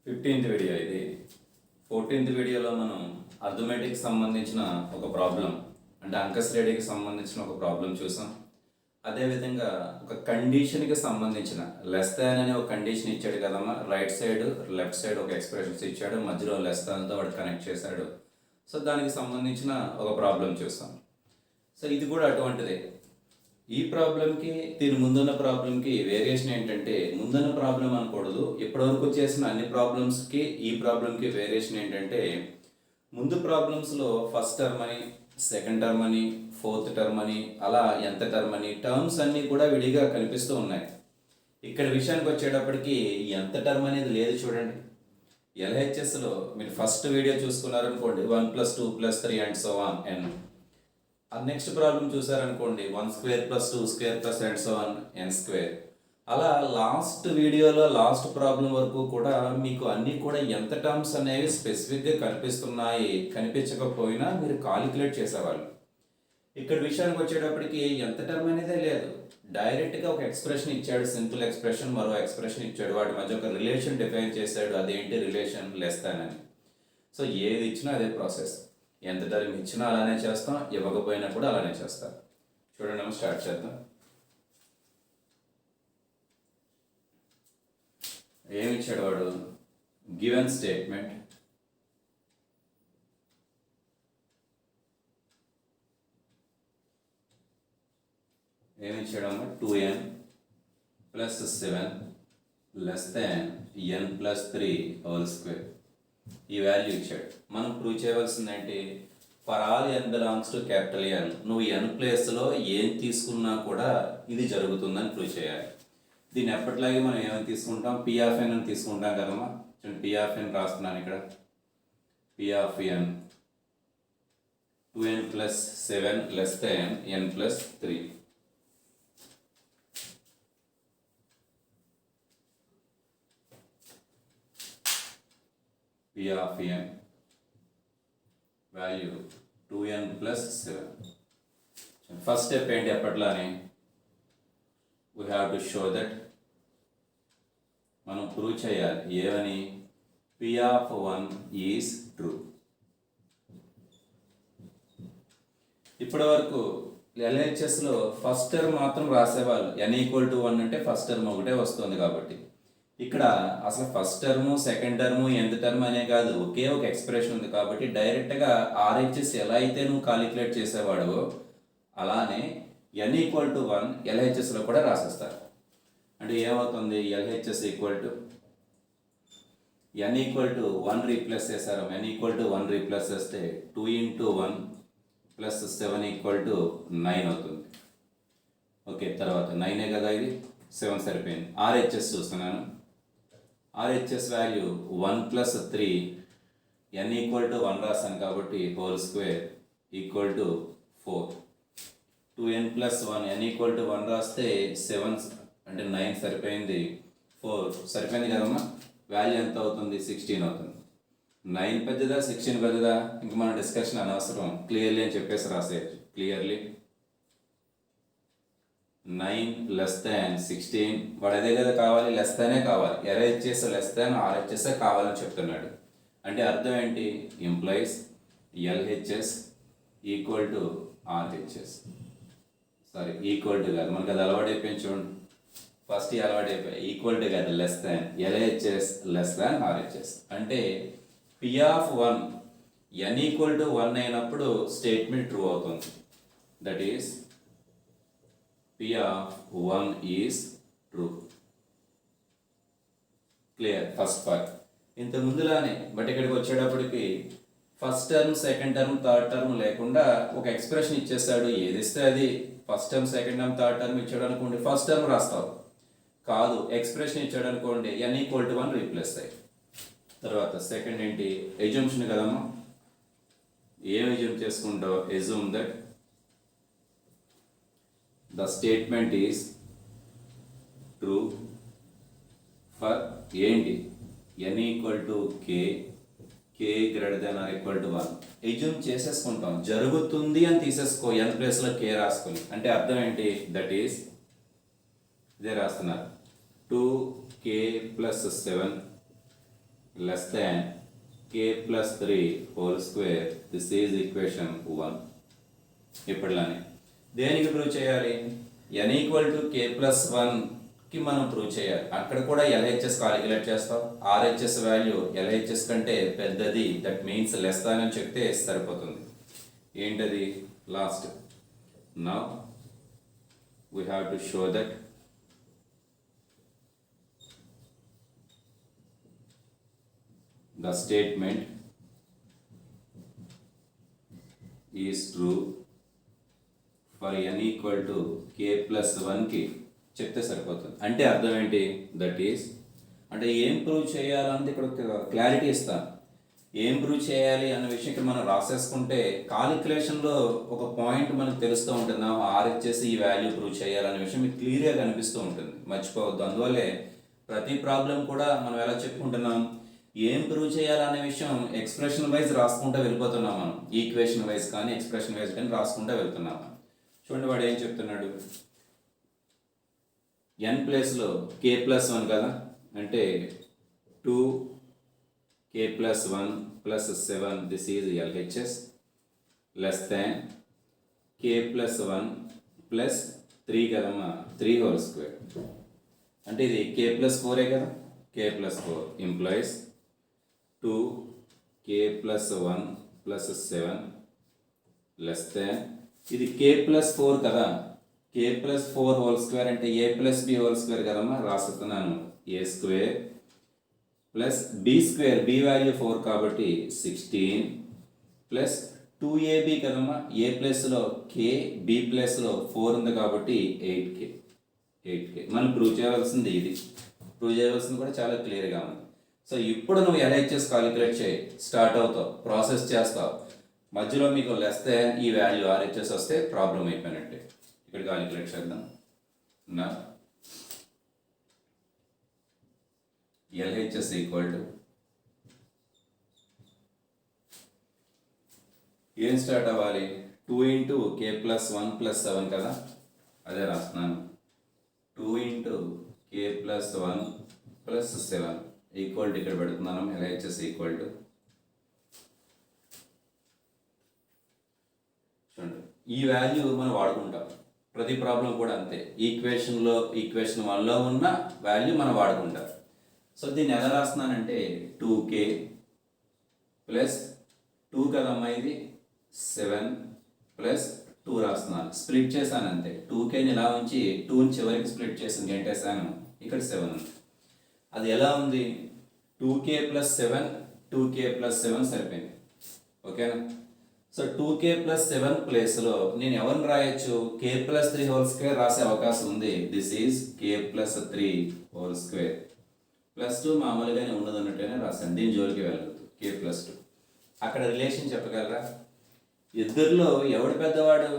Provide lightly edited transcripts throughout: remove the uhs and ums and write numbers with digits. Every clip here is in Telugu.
15th వీడియో ఇది. 14th వీడియోలో మనం అర్థమెటిక్ సంబంధించిన ఒక ప్రాబ్లం అంటే అంకశ్రేణికి సంబంధించిన ఒక ప్రాబ్లం చూసాం. అదేవిధంగా ఒక కండిషన్కి సంబంధించిన లెస్ దాన్ అనే ఒక కండిషన్ ఇచ్చాడు కదమ్మా. రైట్ సైడ్ లెఫ్ట్ సైడ్ ఒక ఎక్స్ప్రెషన్స్ ఇచ్చాడు, మధ్యలో లెస్ దాన్తో వాడు కనెక్ట్ చేశాడు. సో దానికి సంబంధించిన ఒక ప్రాబ్లం చూసాం. సో ఇది కూడా అటువంటిదే. ఈ ప్రాబ్లంకి దీని ముందున్న ప్రాబ్లంకి వేరియేషన్ ఏంటంటే, ముందున్న ప్రాబ్లం అనకూడదు, ఇప్పటివరకు చేసిన అన్ని ప్రాబ్లమ్స్కి ఈ ప్రాబ్లంకి వేరియేషన్ ఏంటంటే, ముందు ప్రాబ్లమ్స్లో ఫస్ట్ టర్మ్ అని, సెకండ్ టర్మ్ అని, ఫోర్త్ టర్మ్ అని, అలా ఎంత టర్మ్ అని టర్మ్స్ అన్నీ కూడా విడిగా కనిపిస్తూ ఉన్నాయి. ఇక్కడ విషయానికి వచ్చేటప్పటికి ఎంత టర్మ్ అనేది లేదు చూడండి. ఎల్హెచ్ఎస్లో మీరు ఫస్ట్ వీడియో చూసుకున్నారనుకోండి 1+2+3 and so on n. Next problem చూసారనుకోండి 1² + 2² అండ్ సో ఆన్ n². అలా లాస్ట్ వీడియోలో లాస్ట్ ప్రాబ్లం వరకు కూడా మీకు అన్నీ కూడా ఎంత టర్మ్స్ అనేవి స్పెసిఫిక్గా కనిపిస్తున్నాయి. కనిపించకపోయినా మీరు కాలిక్యులేట్ చేసేవాళ్ళు. ఇక్కడ విషయానికి వచ్చేటప్పటికి ఎంత టర్మ్ అనేదే లేదు. డైరెక్ట్గా ఒక ఎక్స్ప్రెషన్ ఇచ్చాడు, సింపుల్ ఎక్స్ప్రెషన్, మరో ఎక్స్ప్రెషన్ ఇచ్చాడు, వాటి మధ్య ఒక రిలేషన్ డిఫైన్ చేశాడు. అదేంటి రిలేషన్? లెస్ దాన్ అని. సో ఏది ఇచ్చినా అదే ప్రాసెస్. ఎంత టర్మ్ ఇచ్చినా అలానే చేస్తాం, ఇవ్వకపోయినా కూడా అలానే చేస్తాం. చూడండి మనం స్టార్ట్ చేద్దాం. ఏమి ఇచ్చాడు వాడు? గివెన్ స్టేట్మెంట్ ఏమి ఇచ్చాడమ్మా? 2n + 7 n + 3² ఈ వాల్యూ ఇచ్చాడు. మనం ప్రూవ్ చేయవలసింది ఏంటి? For all n belongs to capital N, నువ్వు n ప్లేస్లో ఏం తీసుకున్నా కూడా ఇది జరుగుతుందని ప్రూవ్ చేయాలి. దీన్ని ఎప్పటిలాగే మనం ఏమని తీసుకుంటాం? P(n) అని తీసుకుంటాం కదమ్మా. చూడండి, P(n) రాస్తున్నాను ఇక్కడ. P(n) 2n + 7 n + 3. P(n) value 2n + 7. First step ఏంటి? ఎప్పట్లానే we have to show that మనం ప్రూవ్ చేయాలి. ఏమని? P(1) is true. ఇప్పటి వరకు ఎల్హెచ్ఎస్లో ఫస్ట్ టర్మ్ మాత్రం రాసేవాళ్ళు. n = 1 అంటే ఫస్ట్ టర్మ్ ఒకటే వస్తుంది కాబట్టి. ఇక్కడ అసలు ఫస్ట్ టర్ము, సెకండ్ టర్ము, ఎంత టర్మ్ అనే కాదు, ఒకే ఒక ఎక్స్ప్రెషన్ ఉంది కాబట్టి డైరెక్ట్గా ఆర్హెచ్ఎస్ ఎలా అయితే నువ్వు కాలిక్యులేట్ చేసేవాడు అలానే n = 1 ఎల్హెచ్ఎస్లో కూడా రాసేస్తారు. అంటే ఏమవుతుంది? LHS n = 1 రీప్లేస్ చేశారు. n = 1 రీప్లేస్ చేస్తే 2 × 1 + 7 = 9 అవుతుంది. ఓకే, తర్వాత 9ఏ కదా, ఇది 7 సరిపోయింది. ఆర్హెచ్ఎస్ చూస్తున్నాను. ఆర్హెచ్ఎస్ వాల్యూ 1 + 3 n = 1 రాశాను కాబట్టి (2) = 4. 2n + 1 n = 1 రాస్తే 7 అంటే 9 సరిపోయింది. 4 సరిపోయింది కదమ్మా. వాల్యూ ఎంత అవుతుంది? 16 అవుతుంది. 9 పెద్దదా 16 పెద్దదా? ఇంక మన డిస్కషన్ అనవసరం, క్లియర్లీ అని చెప్పేసి రాసేయచ్చు. క్లియర్లీ 9 < 16. వాడు అదే కదా కావాలి, లెస్ దానే కావాలి. LHS లెస్ దాన్ RHS కావాలని చెప్తున్నాడు. అంటే అర్థం ఏంటి? Implies LHS = RHS. Sorry, equal to కాదు, మనకు అది అలవాటు అయిపోయింది. చూడండి, ఫస్ట్ అలవాటు అయిపోయి ఈక్వల్ టు కాదు, లెస్ దాన్. LHS లెస్ దాన్ RHS అంటే P(1) n = 1 అయినప్పుడు స్టేట్మెంట్ ట్రూ అవుతుంది. That is P(1) is true. Clear first part. ఇంత ముందులానే, బట్ ఇక్కడికి వచ్చేటప్పటికి first term, second term, third term లేకుండా ఒక ఎక్స్ప్రెషన్ ఇచ్చేస్తాడు. ఏది ఇస్తే అది. First term, second term, third term ఇచ్చాడు అనుకోండి, ఫస్ట్ టర్మ్ రాస్తావు. కాదు, ఎక్స్ప్రెషన్ ఇచ్చాడు అనుకోండి, n = 1 రీప్లేస్ అయ్యి. తర్వాత సెకండ్ ఏంటి? ఎజ్యూమ్షన్ కదమ్మా. ఏం ఎజ్యూమ్ చేసుకుంటావు? Assume that the statement is true for ఏంటి? n = k, k > 1. ఎజ్యూమ్ చేసేసుకుంటాం, జరుగుతుంది అని తీసేసుకో, n ప్లేస్లో k రాసుకొని. అంటే అర్థం ఏంటి? దట్ ఈస్ ఇదే రాస్తున్నారు. 2k + 7 less than k plus 3 whole square. This is equation 1. ఇప్పటిలానే దేనికి ప్రూవ్ చేయాలి? n equal to k plus 1కి మనం ప్రూవ్ చేయాలి. అక్కడ కూడా ఎల్హెచ్ఎస్ కాలిక్యులేట్ చేస్తాం. ఆర్హెచ్ఎస్ వాల్యూ ఎల్హెచ్ఎస్ కంటే పెద్దది, దట్ మీన్స్ లెస్ దాన్ అని చెప్తే సరిపోతుంది. ఏంటది? Last. Now we have to show that the statement is true for n equal to k plus 1కి చెప్తే సరిపోతుంది. అంటే అర్థం ఏంటి? దట్ ఈస్ అంటే ఏం ప్రూవ్ చేయాలన్నది ఇక్కడ క్లారిటీ ఇస్తాను. ఏం ప్రూవ్ చేయాలి అన్న విషయం ఇక్కడ మనం రాసేసుకుంటే కాలిక్యులేషన్లో ఒక పాయింట్ మనకు తెలుస్తూ ఉంటుంది. ఆర్హెచ్ఎస్ ఈ వాల్యూ ప్రూవ్ చేయాలనే విషయం మీకు క్లియర్గా కనిపిస్తూ ఉంటుంది, మర్చిపోవద్దు. అందువల్లే ప్రతి ప్రాబ్లం కూడా మనం ఎలా చెప్పుకుంటున్నాం, ఏం ప్రూవ్ చేయాలనే విషయం ఎక్స్ప్రెషన్ వైజ్ రాసుకుంటూ వెళ్ళిపోతున్నాం మనం. ఈక్వేషన్ వైజ్ కానీ ఎక్స్ప్రెషన్ వైజ్ కానీ రాసుకుంటూ వెళ్తున్నాం. చూడండి వాడు ఏం చెప్తున్నాడు. ఎన్ ప్లేస్లో కే ప్లస్ 1 కదా, అంటే 2k plus 1 plus 7, this is LHS, less than k plus 1 plus 3 కదమ్మా, 3 whole square. అంటే ఇది k plus 4 కదా, k plus 4 implies 2k plus 1 plus 7 less than, ఇది k plus 4 కదా, k plus 4 whole square అంటే a plus b whole square కదమ్మా, రాస్తున్నాను a square plus b square, b value 4 కాబట్టి 16 ప్లస్ 2ab కదమ్మా, ఏ ప్లస్లో k, బి ప్లస్లో 4 ఉంది కాబట్టి 8k. మనం ప్రూవ్ చేయవలసింది ఇది. ప్రూవ్ చేయవలసింది కూడా చాలా క్లియర్గా ఉంది. సో ఇప్పుడు నువ్వు ఎల్హెచ్ఎస్ కాలిక్యులేట్ చేయి, స్టార్ట్ అవుతావు, ప్రాసెస్ చేస్తావు. మధ్యలో మీకు లెస్ దాన్ ఈ వాల్యూ ఆర్హెచ్ఎస్ వస్తే ప్రాబ్లం అయిపోయినట్టే. ఇక్కడ కాలిక్యులేట్ చేద్దాం. నా LHS ఈక్వల్ టు ఏం స్టార్ట్ అవ్వాలి? 2 ఇంటూ k ప్లస్ 1 ప్లస్ 7 కదా, అదే రాస్తున్నాను. 2 into k plus 1 plus 7 equal to ఇక్కడ పెడుతున్నాను. LHS ఈక్వల్ టు చూడండి, ఈ వాల్యూ మనం వాడుకుంటాం ప్రతి ప్రాబ్లం కూడా అంతే. ఈక్వేషన్ 1లో ఉన్న వాల్యూ మనం వాడుకుంటాం. సో దీన్ని ఎలా రాస్తున్నానంటే 2k ప్లస్ 2 కదమ్మా, ఇది 7 ప్లస్ 2 రాస్తున్నాను. స్ప్లిట్ చేశాను అంతే. 2kని ఇలా ఉంచి 2ని చివరికి స్ప్లిట్ చేసి గంటేసాను, ఇక్కడ 7 ఉంది. అది ఎలా ఉంది? 2k ప్లస్ 7, 2k ప్లస్ 7 సరిపోయింది. ఓకేనా? సో 2k ప్లస్ 7 ప్లేస్లో నేను ఎవరిని రాయొచ్చు? k ప్లస్ 3 హోల్ స్క్వేర్ రాసే అవకాశం ఉంది. This is k plus 3 whole square. Plus 2 మామూలుగానే ఉండదు అన్నట్టుగానే రాశాను, దీని జోలికి వెళ్ళదు. k ప్లస్ 2 అక్కడ రిలేషన్ చెప్పగలరా? ఇద్దరిలో ఎవడు పెద్దవాడు?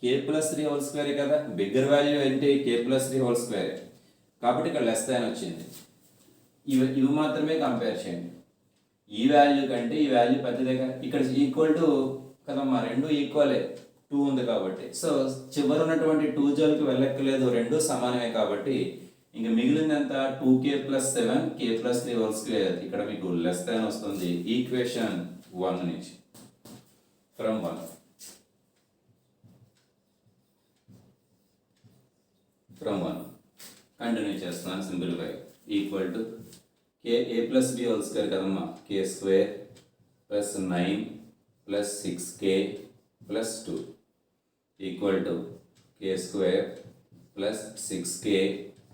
k ప్లస్ 3 హోల్ స్క్వేర్ కదా. బిగ్గర్ వాల్యూ ఏంటి? k ప్లస్ 3 హోల్ స్క్వేర్ కాబట్టి ఇక్కడ లెస్ దాన్ వచ్చింది. ఇవి మాత్రమే కంపేర్ చేయండి. ఈ వాల్యూ కంటే ఈ వాల్యూ పెద్దదేగా. ఇక్కడ ఈక్వల్ టు కదమ్మా, రెండు ఈక్వలే, 2 ఉంది కాబట్టి. సో చివరి ఉన్నటువంటి 2 జోలికి వెళ్ళక్కలేదు, రెండు సమానమే కాబట్టి ఇంకా మిగిలిందంత 2k plus 7, k plus 3 whole square. ఇక్కడ మీకు లెస్ దాన్ వస్తుంది ఈక్వేషన్ 1 నుంచి. ఫ్రమ్ 1 కంటిన్యూ చేస్తున్నాను సింపుల్గా. Equal to a plus b whole square కదమ్మా, k square plus 9 plus 6k plus 2 equal to k square plus 6k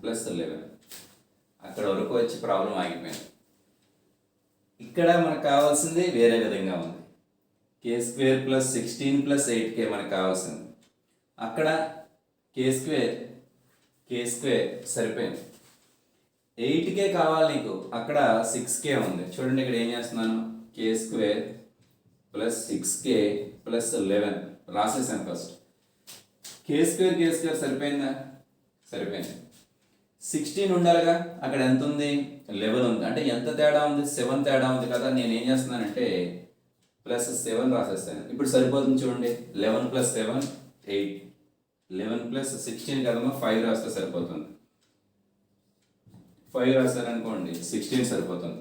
plus 11. అక్కడ వరకు వచ్చి ప్రాబ్లం ఆగిపోయింది. ఇక్కడ మనకు కావాల్సింది వేరే విధంగా ఉంది. k square plus 16 plus 8k మనకు కావాల్సింది. అక్కడ k స్క్వేర్ సరిపోయింది. 8k కావాలి నీకు, అక్కడ 6k ఉంది. చూడండి ఇక్కడ ఏం చేస్తున్నాను, k square plus 6k plus 11 రాసేసాను ఫస్ట్. k స్క్వేర్ సరిపోయిందా? సరిపోయింది. 16 ఉండాలిగా, అక్కడ ఎంత ఉంది? 11 ఉంది. అంటే ఎంత తేడా ఉంది? 7 తేడా ఉంది కదా. నేను ఏం చేస్తున్నానంటే ప్లస్ 7 రాసేస్తాను. ఇప్పుడు సరిపోతుంది చూడండి. 11 ప్లస్ 7 8, 11 ప్లస్ 16 కదమ్మా, 5 రాస్తే సరిపోతుంది. 5 రాశారనుకోండి 16 సరిపోతుంది.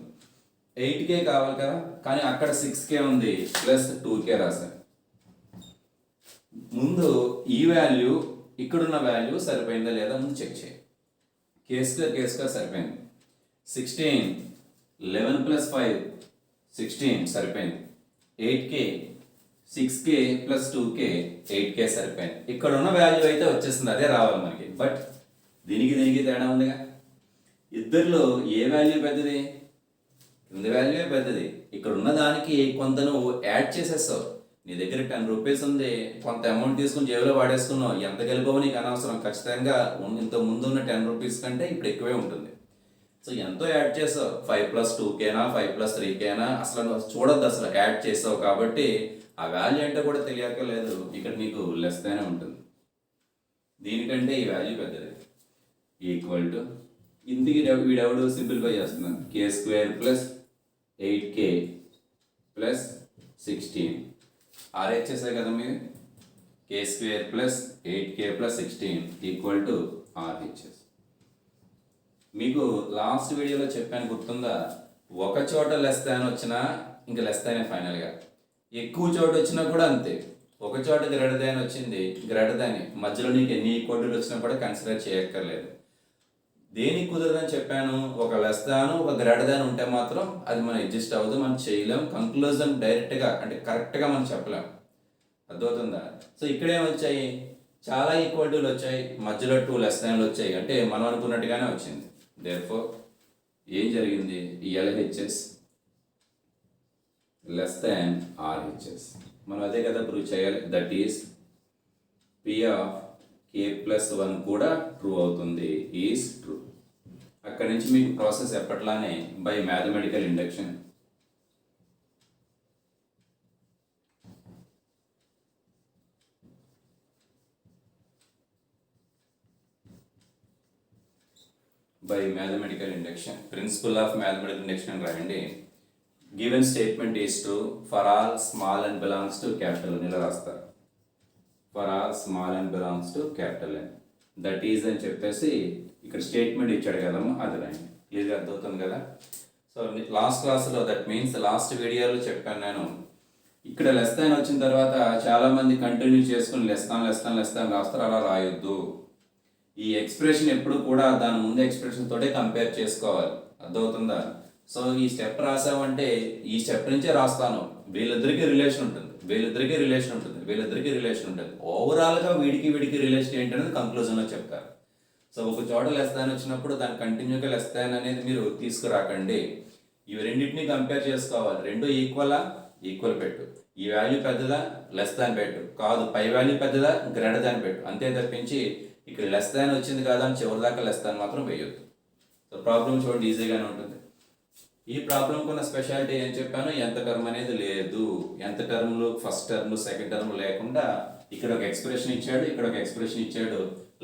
8K కావాలి కదా, కానీ అక్కడ 6K ఉంది ప్లస్ 2K రాశాను. ముందు ఈ వాల్యూ ఇక్కడున్న వాల్యూ సరిపోయిందా లేదా ముందు చెక్ చేయి. K² సరిపోయింది. 16 11 ప్లస్ 5 16 సరిపోయింది. 8K 6K plus 2K 8K సరిపోయింది. ఇక్కడ ఉన్న వాల్యూ అయితే వచ్చేస్తుంది, అదే రావాలి మనకి. బట్ దీనికి తేడా ఉందిగా. ఇద్దరిలో ఏ వాల్యూ పెద్దది? కింద వాల్యూ పెద్దది. ఇక్కడ ఉన్న దానికి కొంత నువ్వు యాడ్ చేసేస్తావు. నీ దగ్గర 10 రూపీస్ ఉంది, కొంత అమౌంట్ తీసుకుని జేబులో వాడేసుకున్నావు, ఎంత గెలుపో నీకు అనవసరం. ఖచ్చితంగా ఇంత ముందు ఉన్న 10 రూపీస్ కంటే ఇప్పుడు ఎక్కువే ఉంటుంది. సో ఎంతో యాడ్ చేసావు, 5 ప్లస్ 2Kనా 5 ప్లస్ 3Kనా అసలు నువ్వు చూడద్దు, అసలు యాడ్ చేసావు కాబట్టి ఆ వాల్యూ అంటే కూడా తెలియక లేదు, ఇక్కడ నీకు లెస్ దానే ఉంటుంది. దీనికంటే ఈ వాల్యూ పెద్దది. ఈక్వల్ టు ఇందుకి వీడెవడు సింప్లిఫై చేస్తున్నాను. K² plus 8K plus 16 RHS కదా మీరు. K² plus 8K plus 16 equal to RHS. మీకు లాస్ట్ వీడియోలో చెప్పాను గుర్తుందా? ఒక చోట లెస్ దాన్ వచ్చినా ఇంకా లెస్ దానే ఫైనల్గా. ఎక్కువ చోట వచ్చినా కూడా అంతే. ఒక చోట గ్రేటర్ దాన్ వచ్చింది, గ్రేటర్ దాన్. మధ్యలో నీకు ఎన్ని ఈక్వల్టీలు వచ్చినా కూడా కన్సిడర్ చేయక్కర్లేదు. దేనికి కుదరదని చెప్పాను? ఒక లెస్ దాన్ ఒక గ్రేటర్ దాన్ ఉంటే మాత్రం అది మనం అడ్జస్ట్ అవ్వదు, మనం చేయలేం. కంక్లూజన్ డైరెక్ట్గా అంటే కరెక్ట్గా మనం చెప్పలేం. అర్థమవుతుందా? సో ఇక్కడేం వచ్చాయి? చాలా ఈక్వాలిటీలు వచ్చాయి, మధ్యలో 2 లెస్ దాన్లు వచ్చాయి. అంటే మనం అనుకున్నట్టుగానే వచ్చింది. దేర్ఫోర్ ఏం జరిగింది? LHS లెస్ దాన్ RHS. మనం అదే కదా ప్రూవ్ చేయాలి. That is P of K+1 కూడా ట్రూ అవుతుంది, ఈజ్ ట్రూ. అక్కడి నుంచి మీకు ప్రాసెస్ ఎప్పట్లానే by mathematical induction. By mathematical induction, principle of mathematical induction అని రాయండి. Given statement is true for all small n belongs to capital అని ఇలా రాస్తారు. For all small n belongs to capital N. That is అని చెప్పేసి ఇక్కడ స్టేట్మెంట్ ఇచ్చాడు కదమ్మా, అది రాయండి. క్లియర్గా అర్థమవుతుంది కదా. సో లాస్ట్ క్లాస్లో, దట్ మీన్స్ లాస్ట్ వీడియోలో చెప్పాను నేను, ఇక్కడ లెస్ దాన్ వచ్చిన తర్వాత చాలామంది కంటిన్యూ చేసుకుని లెస్ దాన్ రాస్తారు. అలా రాయొద్దు. ఈ ఎక్స్ప్రెషన్ ఎప్పుడు కూడా దాని ముందు ఎక్స్ప్రెషన్ తోటే కంపేర్ చేసుకోవాలి. అర్థమవుతుందా? సో ఈ స్టెప్ రాసామంటే ఈ స్టెప్ నుంచే రాస్తాను. వీళ్ళిద్దరికీ రిలేషన్ ఉంటుంది. ఓవరాల్గా వీడికి రిలేషన్ ఏంటనేది కంక్లూజన్లో చెప్తారు. సో ఒక చోట లెస్ దాన్ వచ్చినప్పుడు దాన్ని కంటిన్యూగా లెస్ దాన్ అనేది మీరు తీసుకురాకండి. ఇవి రెండింటినీ కంపేర్ చేసుకోవాలి. రెండు ఈక్వల్ పెట్టు. ఈ వాల్యూ పెద్దదా, లెస్ దాన్ పెట్టు. కాదు, పై వాల్యూ పెద్దదా, గ్రేటర్ దాన్ పెట్టు. అంతే తప్పించి ఇక్కడ లెస్ దాన్ వచ్చింది కదా అని చివరి దాకా లెస్ దాన్ మాత్రం వేయొద్దు. సో ప్రాబ్లం చూడండి, ఈజీగానే ఉంటుంది. ఈ ప్రాబ్లంకు ఉన్న స్పెషాలిటీ ఏం చెప్పాను? ఎంత టర్మ్ అనేది లేదు. ఎంత టర్మ్లు, ఫస్ట్ టర్మ్ సెకండ్ టర్మ్ లేకుండా ఇక్కడ ఒక ఎక్స్ప్రెషన్ ఇచ్చాడు, ఇక్కడ ఒక ఎక్స్ప్రెషన్ ఇచ్చాడు.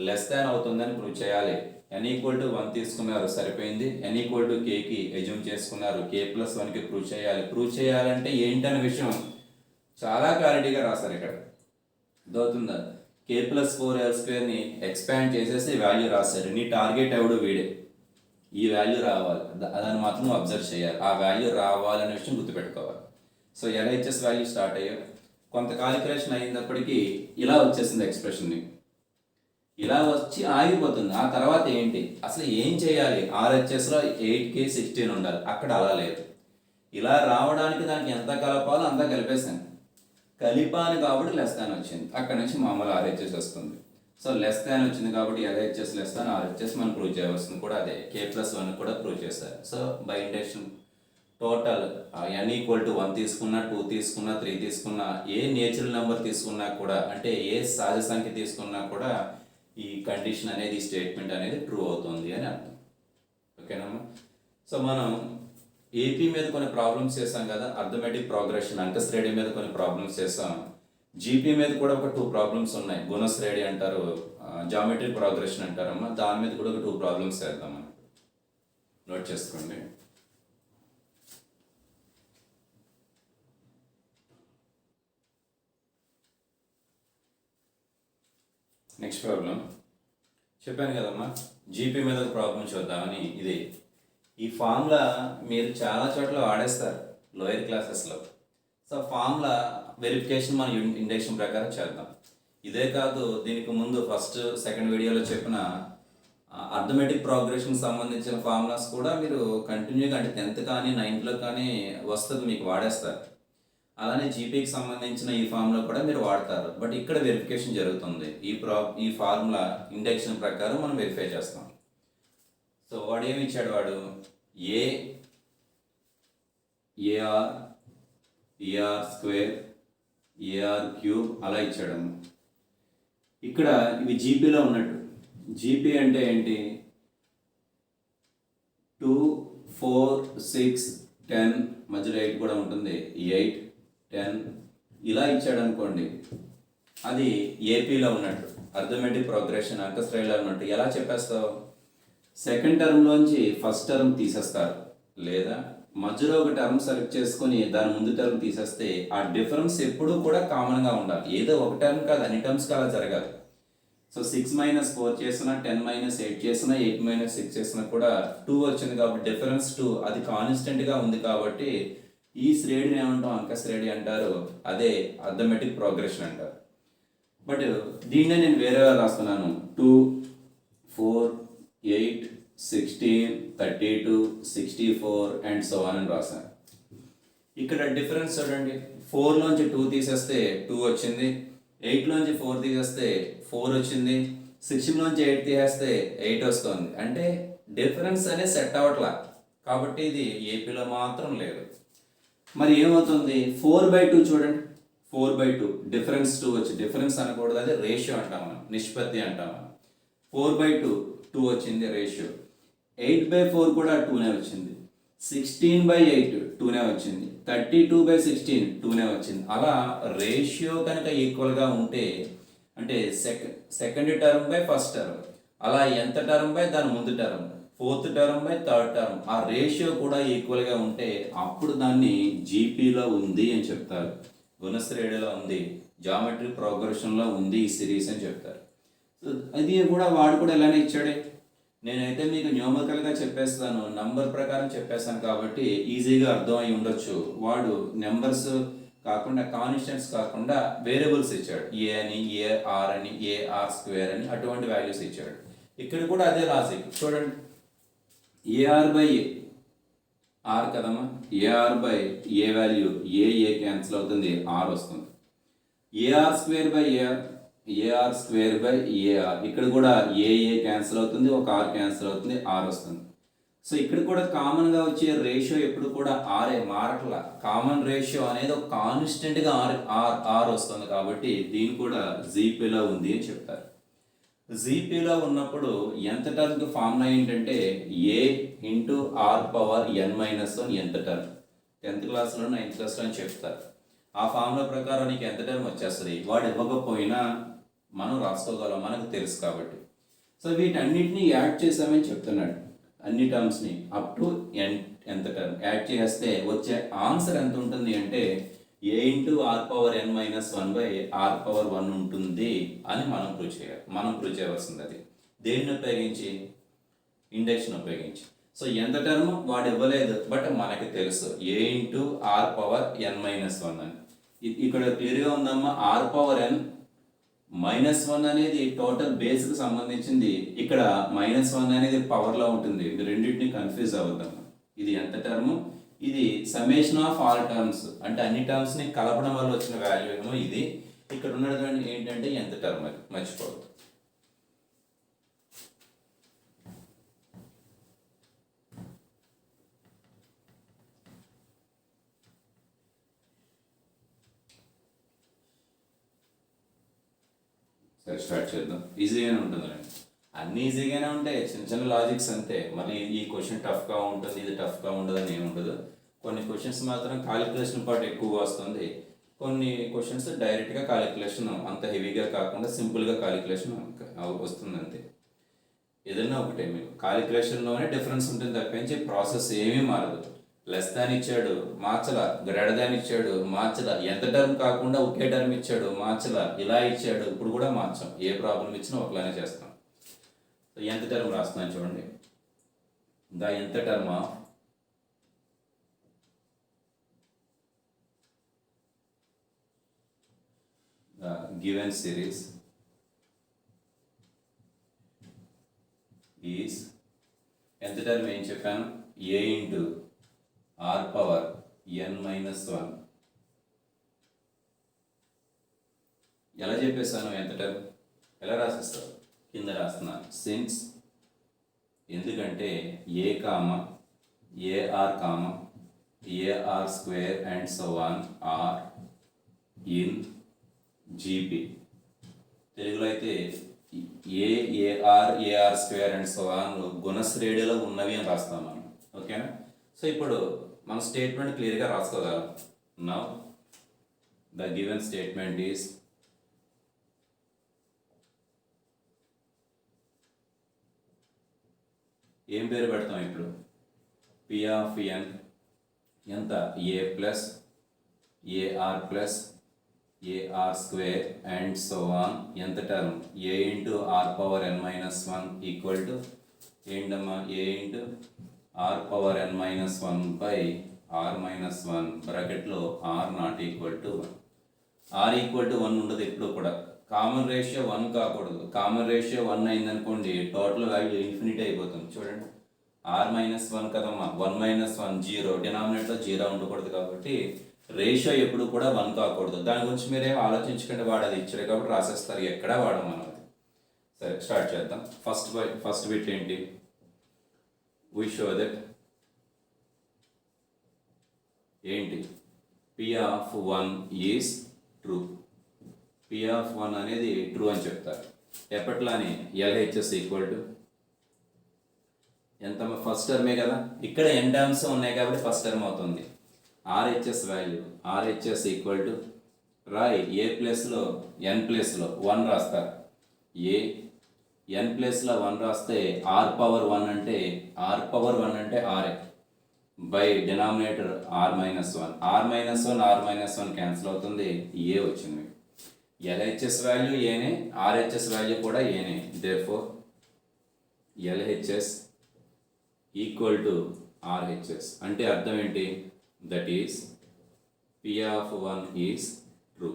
లెస్ దాన్ అవుతుందని ప్రూవ్ చేయాలి. n=1 తీసుకున్నారు, సరిపోయింది. n=kకి ఎజ్యూమ్ చేసుకున్నారు, K+1కి ప్రూవ్ చేయాలి. ప్రూవ్ చేయాలంటే ఏంటనే విషయం చాలా క్లారిటీగా రాస్తారు ఇక్కడ. అర్థమవుతుందా? K+4L² ఎక్స్పాండ్ చేసేసి వాల్యూ రాశారు. నీ టార్గెట్ ఎవడు? వీడే. ఈ వాల్యూ రావాలి, దాన్ని మాత్రం అబ్జర్వ్ చేయాలి. ఆ వాల్యూ రావాలనే విషయం గుర్తుపెట్టుకోవాలి. సో LHS వాల్యూ స్టార్ట్ అయ్యాయి. కొంత కాలిక్యులేషన్ అయినప్పటికీ ఇలా వచ్చేసింది ఎక్స్ప్రెషన్ని. ఇలా వచ్చి ఆగిపోతుంది. ఆ తర్వాత ఏంటి? అసలు ఏం చేయాలి? RHSలో 8K 16 ఉండాలి, అక్కడ అలా లేదు. ఇలా రావడానికి దానికి ఎంత కలపాలో అంతా కలిపేశాను. కలిపాను కాబట్టి లెస్ దాన్ వచ్చింది. అక్కడ నుంచి మామూలు RHS వస్తుంది. సో లెస్ దాన్ వచ్చింది కాబట్టి LHS లెస్ దాన్ RHS మనం ప్రూవ్ చేయవలసింది కూడా అదే. K+1 కూడా ప్రూవ్ చేశారు. So by induction total n=1 తీసుకున్నా, 2 తీసుకున్నా, 3 తీసుకున్నా, ఏ నేచురల్ నెంబర్ తీసుకున్నా కూడా, అంటే ఏ సహజ సంఖ్య తీసుకున్నా కూడా ఈ కండిషన్ అనేది, స్టేట్మెంట్ అనేది ట్రూ అవుతుంది అని అర్థం. ఓకేనమ్మా? సో మనం AP మీద కొన్ని ప్రాబ్లమ్స్ చేసాం కదా, అర్థమెటిక్ ప్రోగ్రెషన్, అంకశ్రేణి మీద కొన్ని ప్రాబ్లమ్స్ చేసాం. GP మీద కూడా ఒక 2 ప్రాబ్లమ్స్ ఉన్నాయి. గుణశ్రేణి అంటారు, జామెట్రిక్ ప్రోగ్రెషన్ అంటారమ్మా. దాని మీద కూడా ఒక 2 ప్రాబ్లమ్స్ చేద్దాం మనం. నోట్ చేసుకోండి. నెక్స్ట్ ప్రాబ్లం చెప్పాను కదమ్మా, GP మీద ఒక ప్రాబ్లం చూద్దామని. ఇది ఈ ఫార్ములా మీరు చాలా చోట్ల వాడేస్తారు లోయర్ క్లాసెస్లో. సో ఫార్ములా వెరిఫికేషన్ మనం ఇండక్షన్ ప్రకారం చేద్దాం. ఇదే కాదు, దీనికి ముందు ఫస్ట్ సెకండ్ వీడియోలో చెప్పిన అర్థమెటిక్ ప్రోగ్రెషన్కి సంబంధించిన ఫార్ములాస్ కూడా మీరు కంటిన్యూగా, అంటే 10th కానీ 9thలో కానీ వస్తుంది, మీకు వాడేస్తారు. అలానే జీపీకి సంబంధించిన ఈ ఫార్ములా కూడా మీరు వాడతారు. బట్ ఇక్కడ వెరిఫికేషన్ జరుగుతుంది. ఈ ఫార్ములా ఇండక్షన్ ప్రకారం మనం వెరిఫై చేస్తాం. సో వాడు ఏమి ఇచ్చాడు, వాడు a r a r square a r cube అలా ఇచ్చాడు. ఇక్కడ ఇవి జీపీలో ఉన్నట్టు. జీపీ అంటే ఏంటి, 2, 4, 6, 10 మధ్యలో 8 కూడా ఉంటుంది. 8, 10 ఇలా ఇచ్చాడు అనుకోండి, అది ఏపీలో ఉన్నట్టు. అర్థమెటిక్ ప్రోగ్రెషన్ అంకశ్రేణిలో ఉన్నట్టు. ఎలా చెప్పేస్తావు, సెకండ్ టర్మ్లోంచి ఫస్ట్ టర్మ్ తీసేస్తారు, లేదా మధ్యలో ఒక టర్మ్ సెలెక్ట్ చేసుకొని దాని ముందు టర్మ్ తీసేస్తే ఆ డిఫరెన్స్ ఎప్పుడూ కూడా కామన్గా ఉండాలి. ఏదో ఒక టర్మ్ కాదు, అన్ని టర్మ్స్కి అలా జరగాలి. సో 6 - 4 చేసినా, 10 - 8 చేసినా, 8 - 6 చేసినా కూడా 2 వచ్చింది కాబట్టి డిఫరెన్స్ 2, అది కాన్స్టెంట్గా ఉంది కాబట్టి ఈ శ్రేణిని ఏమంటాం, అంక శ్రేణి అంటారు. అదే అర్థమెటిక్ ప్రోగ్రెషన్ అంటారు. బట్ దీన్నే నేను వేరేగా రాస్తున్నాను. 2, 4, 8, 16, 32, 64 అండ్ సో ఆన్ అని రాశాను. ఇక్కడ డిఫరెన్స్ చూడండి, 4లోంచి 2 తీసేస్తే 2 వచ్చింది, 8లోంచి 4 తీసేస్తే 4 వచ్చింది, 16లోంచి 8 తీసేస్తే 8 వస్తుంది. అంటే డిఫరెన్స్ అనేది సెట్ అవ్వట్లా, కాబట్టి ఇది ఏపీలో మాత్రం లేదు. మరి ఏమవుతుంది, 4/2 చూడండి, 4/2 డిఫరెన్స్ 2 వచ్చి, డిఫరెన్స్ అనకూడదు, అదే రేషియో అంటాం మనం, నిష్పత్తి అంటాం మనం. 4/2 2 వచ్చింది రేషియో. 8/4 కూడా 2నే వచ్చింది. 16/8 2నే వచ్చింది. 32/16 2నే వచ్చింది. అలా రేషియో కనుక ఈక్వల్గా ఉంటే, అంటే second term by first term, అలా ఎంత టర్మ్ బై దాని ముందు term, fourth term by third term, ఆ రేషియో కూడా ఈక్వల్గా ఉంటే అప్పుడు దాన్ని జీపీలో ఉంది అని చెప్తారు. గుణశ్రేణిలో ఉంది, జామెట్రీ ప్రోగ్రెషన్లో ఉంది ఈ సిరీస్ అని చెప్తారు. సో అది కూడా వాడు కూడా ఇలానే ఇచ్చాడే. నేనైతే మీకు న్యూమరికల్గా చెప్పేస్తాను, నంబర్ ప్రకారం చెప్పేస్తాను కాబట్టి ఈజీగా అర్థం అయి ఉండొచ్చు. వాడు నెంబర్స్ కాకుండా, కాన్స్టెంట్స్ కాకుండా వేరియబుల్స్ ఇచ్చాడు. ఏ అని, ఏఆర్ అని, ఏఆర్ స్క్వేర్ అని, అటువంటి వాల్యూస్ ఇచ్చాడు. ఇక్కడ కూడా అదే లాజిక్ చూడండి. ఏఆర్/ఏ ఆర్ కదమ్మా, ఏఆర్/ఏ వాల్యూ ఏ క్యాన్సిల్ అవుతుంది, ఆర్ వస్తుంది. ఏఆర్/ఏఆర్ ఏఆర్/ఏఆర్ ఇక్కడ కూడా ఏ క్యాన్సిల్ అవుతుంది, ఒక ఆర్ క్యాన్సిల్ అవుతుంది, ఆర్ వస్తుంది. సో ఇక్కడ కూడా కామన్గా వచ్చే రేషియో ఎప్పుడు కూడా ఆరే, మారట్లా. కామన్ రేషియో అనేది ఒక కాన్స్టెంట్గా ఆర్ వస్తుంది కాబట్టి దీని కూడా జీపీలో ఉంది అని చెప్తారు. జీపీలో ఉన్నప్పుడు ఎంత టర్మ్కి ఫార్ములా ఏంటంటే ఏ ఇంటూ r⁻n-1 ఎంత టర్మ్. 10th క్లాస్లో 9th క్లాస్లో అని చెప్తారు. ఆ ఫార్ములా ప్రకారం నీకు ఎంత టర్మ్ వచ్చేస్తుంది. వాడు ఇవ్వకపోయినా మనం రాసుకోగలం, మనకు తెలుసు కాబట్టి. సో వీటన్నిటిని యాడ్ చేసామని చెప్తున్నాడు. అన్ని టర్మ్స్ని అప్ టు ఎంత టర్మ్ యాడ్ చేస్తే వచ్చే ఆన్సర్ ఎంత ఉంటుంది అంటే ఏ ఇంటూ r⁻n-1/r⁻1 ఉంటుంది అని మనం ప్రూవ్ చేయాలి. మనం ప్రూవ్ చేయవలసింది అది దేన్ని ఉపయోగించి, ఇండక్షన్ ఉపయోగించి. సో ఎంత టర్మ్ వాడు ఇవ్వలేదు, బట్ మనకి తెలుసు ఏ ఇంటూ r⁻n-1 అని. ఇక్కడ క్లియర్గా ఉందమ్మా. r⁻n-1 అనేది టోటల్ బేస్కి సంబంధించింది. ఇక్కడ -1 అనేది పవర్లో ఉంటుంది. రెండింటిని కన్ఫ్యూజ్ అవుతాము. ఇది ఎంత టర్మ్, ఇది సమ్మేషన్ ఆఫ్ ఆల్ టర్మ్స్, అంటే అన్ని టర్మ్స్ని కలపడం వల్ల వచ్చిన వాల్యూ ఏమో ఇది. ఇక్కడ ఉన్నది ఏంటంటే ఎంత టర్మ్, అది మర్చిపోవద్దు. సరే స్టార్ట్ చేద్దాం. ఈజీగానే ఉంటుంది, అన్నీ ఈజీగానే ఉంటాయి, చిన్న చిన్న లాజిక్స్ అంతే. మళ్ళీ ఈ క్వశ్చన్ టఫ్గా ఉంటుంది, ఇది టఫ్గా ఉండదు అని ఏమి ఉండదు. కొన్ని క్వశ్చన్స్ మాత్రం కాలిక్యులేషన్ పార్ట్ ఎక్కువగా వస్తుంది, కొన్ని క్వశ్చన్స్ డైరెక్ట్గా కాలిక్యులేషన్ అంత హెవీగా కాకుండా సింపుల్గా కాలిక్యులేషన్ వస్తుంది అంతే. ఏదైనా ఒకటే మీకు కాలిక్యులేషన్లోనే డిఫరెన్స్ ఉంటుంది తప్పించి ప్రాసెస్ ఏమీ మారదు. లెస్ దాన్ ఇచ్చాడు మార్చలా, గ్రేటర్ దాన్ ఇచ్చాడు మార్చలా, ఎంత టర్మ్ కాకుండా ఒకే టర్మ్ ఇచ్చాడు మార్చలా, ఇలా ఇచ్చాడు ఇప్పుడు కూడా మార్చాం. ఏ ప్రాబ్లం ఇచ్చినా ఒకలానే చేస్తాం. ఎంత టర్మ్ రాస్తున్నాను చూడండి. The nth term of the given series is nth term ఏం చెప్పాను, a into r power n minus 1. ఎలా చెప్పేస్తాను nth term, ఎలా రాసిస్తావు, కింద రాస్తున్నాను సిన్స్, ఎందుకంటే a comma a r comma a r square and so on are in GP. తెలుగులో అయితే a r square and so on గుణశ్రేణిలో ఉన్నవి అని రాస్తాం మనం. ఓకేనా? సో ఇప్పుడు మన స్టేట్మెంట్ క్లియర్గా రాసుకోగలం. Now the given statement is ఏం పేరు పెడతాం ఇప్పుడు, పి ఆఫ్ ఎన్ ఎంత, a plus a r plus a r square and so on ఎంత term a into r power n minus 1 equal to ఏంటమ్మా, a into r power n minus 1 by r minus 1 బ్రాకెట్లో r not equal to 1. R equal to 1 ఉండదు ఎప్పుడు కూడా, కామన్ రేషియో 1 కాకూడదు. కామన్ రేషియో 1 అయిందనుకోండి టోటల్ వాల్యూ ఇన్ఫినిటీ అయిపోతుంది. చూడండి ఆర్ మైనస్ 1 కదమ్మా, 1 మైనస్ 1 0, డినామినేటర్ 0 ఉండకూడదు. కాబట్టి రేషియో ఎప్పుడు కూడా 1 కాకూడదు. దాని గురించి మీరేం ఆలోచించకండి, వాడు అది ఇచ్చారు కాబట్టి రాసేస్తారు, ఎక్కడా వాడమన్నది. సరే స్టార్ట్ చేద్దాం. ఫస్ట్ బిట్ ఏంటి, వీ షో దట్ ఏంటి, p of 1 is true. P of 1 అనేది ట్రూ అని చెప్తారు. ఎప్పట్లానే ఎల్హెచ్ఎస్ ఈక్వల్ టు ఎంత, ఫస్ట్ టర్మే కదా, ఇక్కడ ఎన్ టర్మ్స్ ఉన్నాయి కాబట్టి ఫస్ట్ టర్మ్ అవుతుంది. RHS value, RHS equal to రాయ్ ఏ ప్లేస్లో ఎన్ ప్లేస్లో 1 రాస్తారు. ఏ ఎన్ ప్లేస్లో 1 రాస్తే ఆర్ పవర్ 1 అంటే ఆర్ పవర్ 1 అంటే r a by denominator r minus 1. R minus 1 r minus 1 cancel అవుతుంది, ఏ వచ్చింది. ఎల్హెచ్ఎస్ వాల్యూ ఏనే, ఆర్హెచ్ఎస్ వాల్యూ కూడా ఏనే. Therefore LHS equal to RHS అంటే అర్థం ఏంటి, that is P of 1 is true.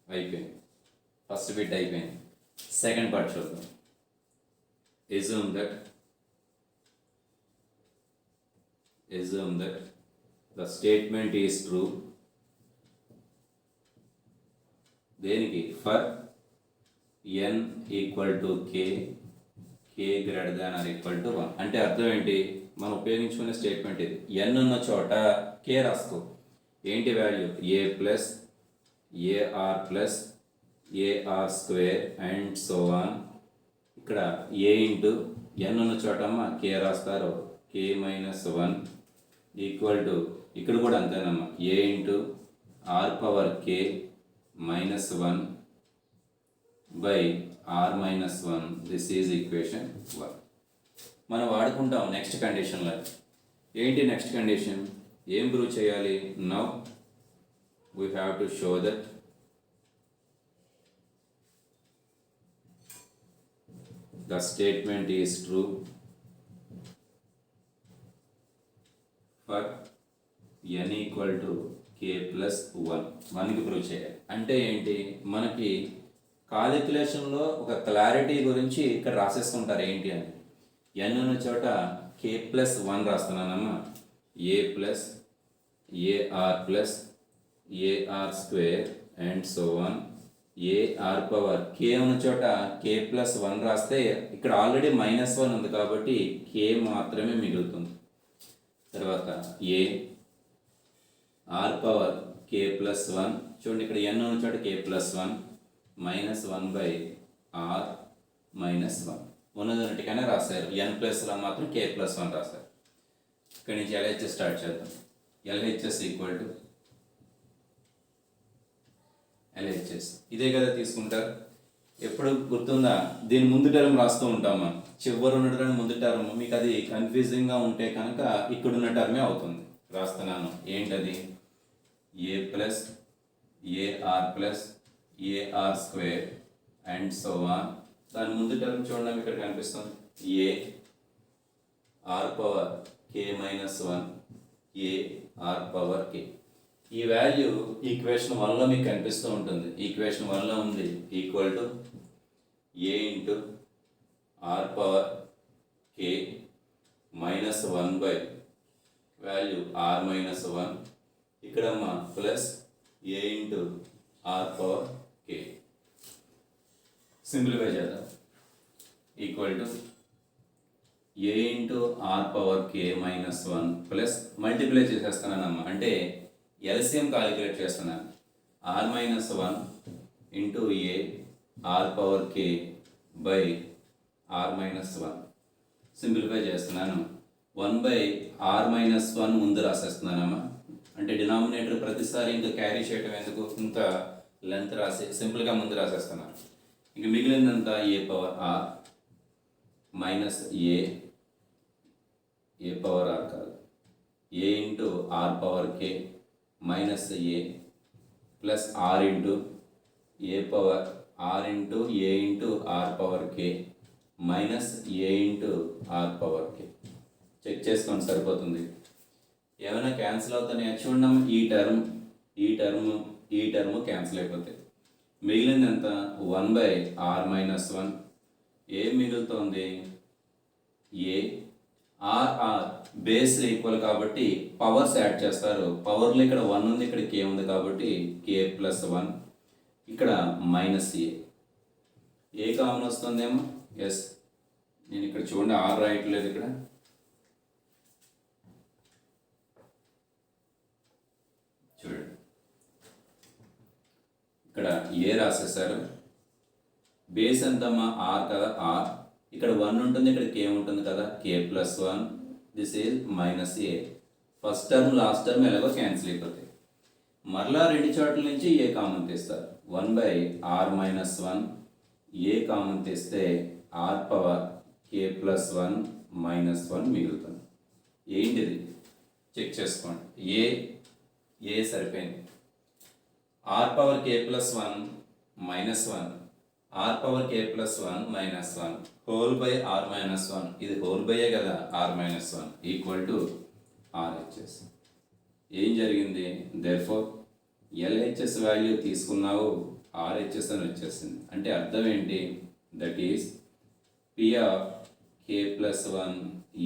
అయిపోయింది, ఫస్ట్ బిట్ అయిపోయింది. సెకండ్ పార్ట్ చూద్దాం. assume that the statement is true దేనికి, for n equal to k, k greater than or equal to 1. అంటే అర్థం ఏంటి, మనం ఉపయోగించుకునే స్టేట్మెంట్ ఇది. n ఉన్న చోట కే రాసుకో. ఏంటి value, a plus a r plus a r square and so on. ఇక్కడ ఏ ఇంటూ n ఉన్న చోటమ్మా కే రాస్తారు, కే మైనస్ 1 ఈక్వల్ టు, ఇక్కడ కూడా అంతేనమ్మా, a into r power k minus 1 by r minus 1. This is equation 1. మనం వాడుకుంటాం నెక్స్ట్ కండిషన్లో. ఏంటి నెక్స్ట్ కండిషన్, ఏం ప్రూవ్ చేయాలి, now we have to show that the statement is true for n equal to k plus 1కి ప్రూవ్ చేయాలి. అంటే ఏంటి, మనకి కాలిక్యులేషన్లో ఒక క్లారిటీ గురించి ఇక్కడ రాసేసుకుంటారు ఏంటి అని. n ఉన్న చోట కే ప్లస్ 1 రాస్తున్నానమ్మా, a plus a r plus a r square and so on. A r power k ఉన్న చోట కే ప్లస్ 1 రాస్తే ఇక్కడ ఆల్రెడీ మైనస్ 1 ఉంది కాబట్టి కే మాత్రమే మిగులుతుంది. తర్వాత a r power k plus 1, చూడండి ఇక్కడ n ఉన్న చోట k plus 1 minus 1 by r minus 1 ఉన్నదన్నట్టుగానే రాశారు. n ప్లస్లో మాత్రం కే ప్లస్ 1 రాశారు. ఇక్కడి నుంచి ఎల్హెచ్ఎస్ స్టార్ట్ చేద్దాం. ఎల్హెచ్ఎస్ ఈక్వల్ టు ఎల్హెచ్ఎస్ ఇదే కదా తీసుకుంటారు. ఎప్పుడు గుర్తుందా, దీని ముందు టర్మ్ రాస్తూ ఉంటామా, చివరి ఉన్న టర్మ్ ముందు టర్మ్. మీకు అది కన్ఫ్యూజింగ్గా ఉంటే కనుక ఇక్కడున్న టర్మే అవుతుంది. రాస్తున్నాను ఏంటది, a plus a r plus a r square and so on. దాని ముందు టర్మ్ చూడండి ఇక్కడ కనిపిస్తుంది, a r power k minus 1 a r power k. ఈ వాల్యూ ఈక్వేషన్ 1లో మీకు కనిపిస్తూ ఉంటుంది. ఈక్వేషన్ 1లో ఉంది equal to a into r power k minus 1 by value r minus 1 ఇక్కడ plus a into r power k. Simplify చేద్దాం. Equal to a into r power k minus 1 plus multiply చేసేస్తున్నానమ్మా, అంటే ఎల్సిఎం కాలిక్యులేట్ చేస్తున్నాను. R minus 1 into a r power k by r minus 1. Simplify చేస్తున్నాను. 1 బై ఆర్ మైనస్ 1 ముందు రాసేస్తున్నానమ్మా, అంటే డినామినేటర్ ప్రతిసారి ఇంకా క్యారీ చేయడం ఎందుకు, ఇంత లెంత్ రాసి సింపుల్గా ముందు రాసేస్తున్నాను. ఇంక మిగిలిందంతా a power r minus a power r కాదు, a into r power k minus a plus r into a power r into a into r power k minus a into r power k. Check చేసుకోండి సరిపోతుంది. ఏమైనా క్యాన్సిల్ అవుతాయి చూడడం, ఈ టర్మ్ క్యాన్సిల్ అయిపోతాయి. మిగిలింది ఎంత 1 బై ఆర్ మైనస్ 1. ఏం మిగులుతోంది ఏ ఆర్ బేస్ ఈక్వల్ కాబట్టి పవర్స్ యాడ్ చేస్తారు. పవర్లో ఇక్కడ 1 ఉంది, ఇక్కడ కే ఉంది కాబట్టి కే ప్లస్ 1, ఇక్కడ మైనస్ ఏ కామన్ వస్తుందేమో. ఎస్, నేను ఇక్కడ చూడండి ఆర్ రాయట్లేదు, ఇక్కడ చూడండి ఇక్కడ ఏ రాసేసారు. బేస్ ఎంతమ్మా ఆర్ కదా, ఆర్ ఇక్కడ 1 ఉంటుంది, ఇక్కడ కే ఉంటుంది కదా, k plus 1, this is minus a. First term last term ఎలాగో క్యాన్సిల్ అయిపోతాయి. మరలా రెండు చోట్ల నుంచి ఏ కామన్ తీస్తారు. 1 by r minus 1 a common తీస్తే r power k plus 1 minus 1 మిగులుతుంది. ఏంటిది చెక్ చేసుకోండి. ఏ సరిపోయింది. R power k plus 1 minus 1, r power k plus 1 minus 1 whole by r minus 1, ఇది హోల్ బైయే కదా, r minus 1 equal to RHS. ఏం జరిగింది, దేర్ఫోర్ ఎల్హెచ్ఎస్ వాల్యూ తీసుకున్నావు, ఆర్హెచ్ఎస్ అని వచ్చేసింది. అంటే అర్థం ఏంటి, that is P of k plus 1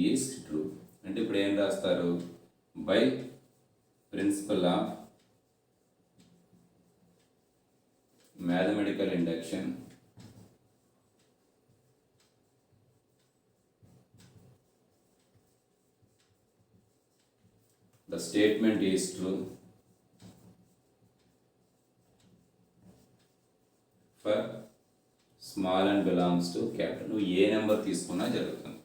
is true. అంటే ఇప్పుడు ఏం రాస్తారు, by principle of mathematical induction the statement is true for small and belongs to capital. నువ్వు ఏ నెంబర్ తీసుకున్నా జరుగుతుంది.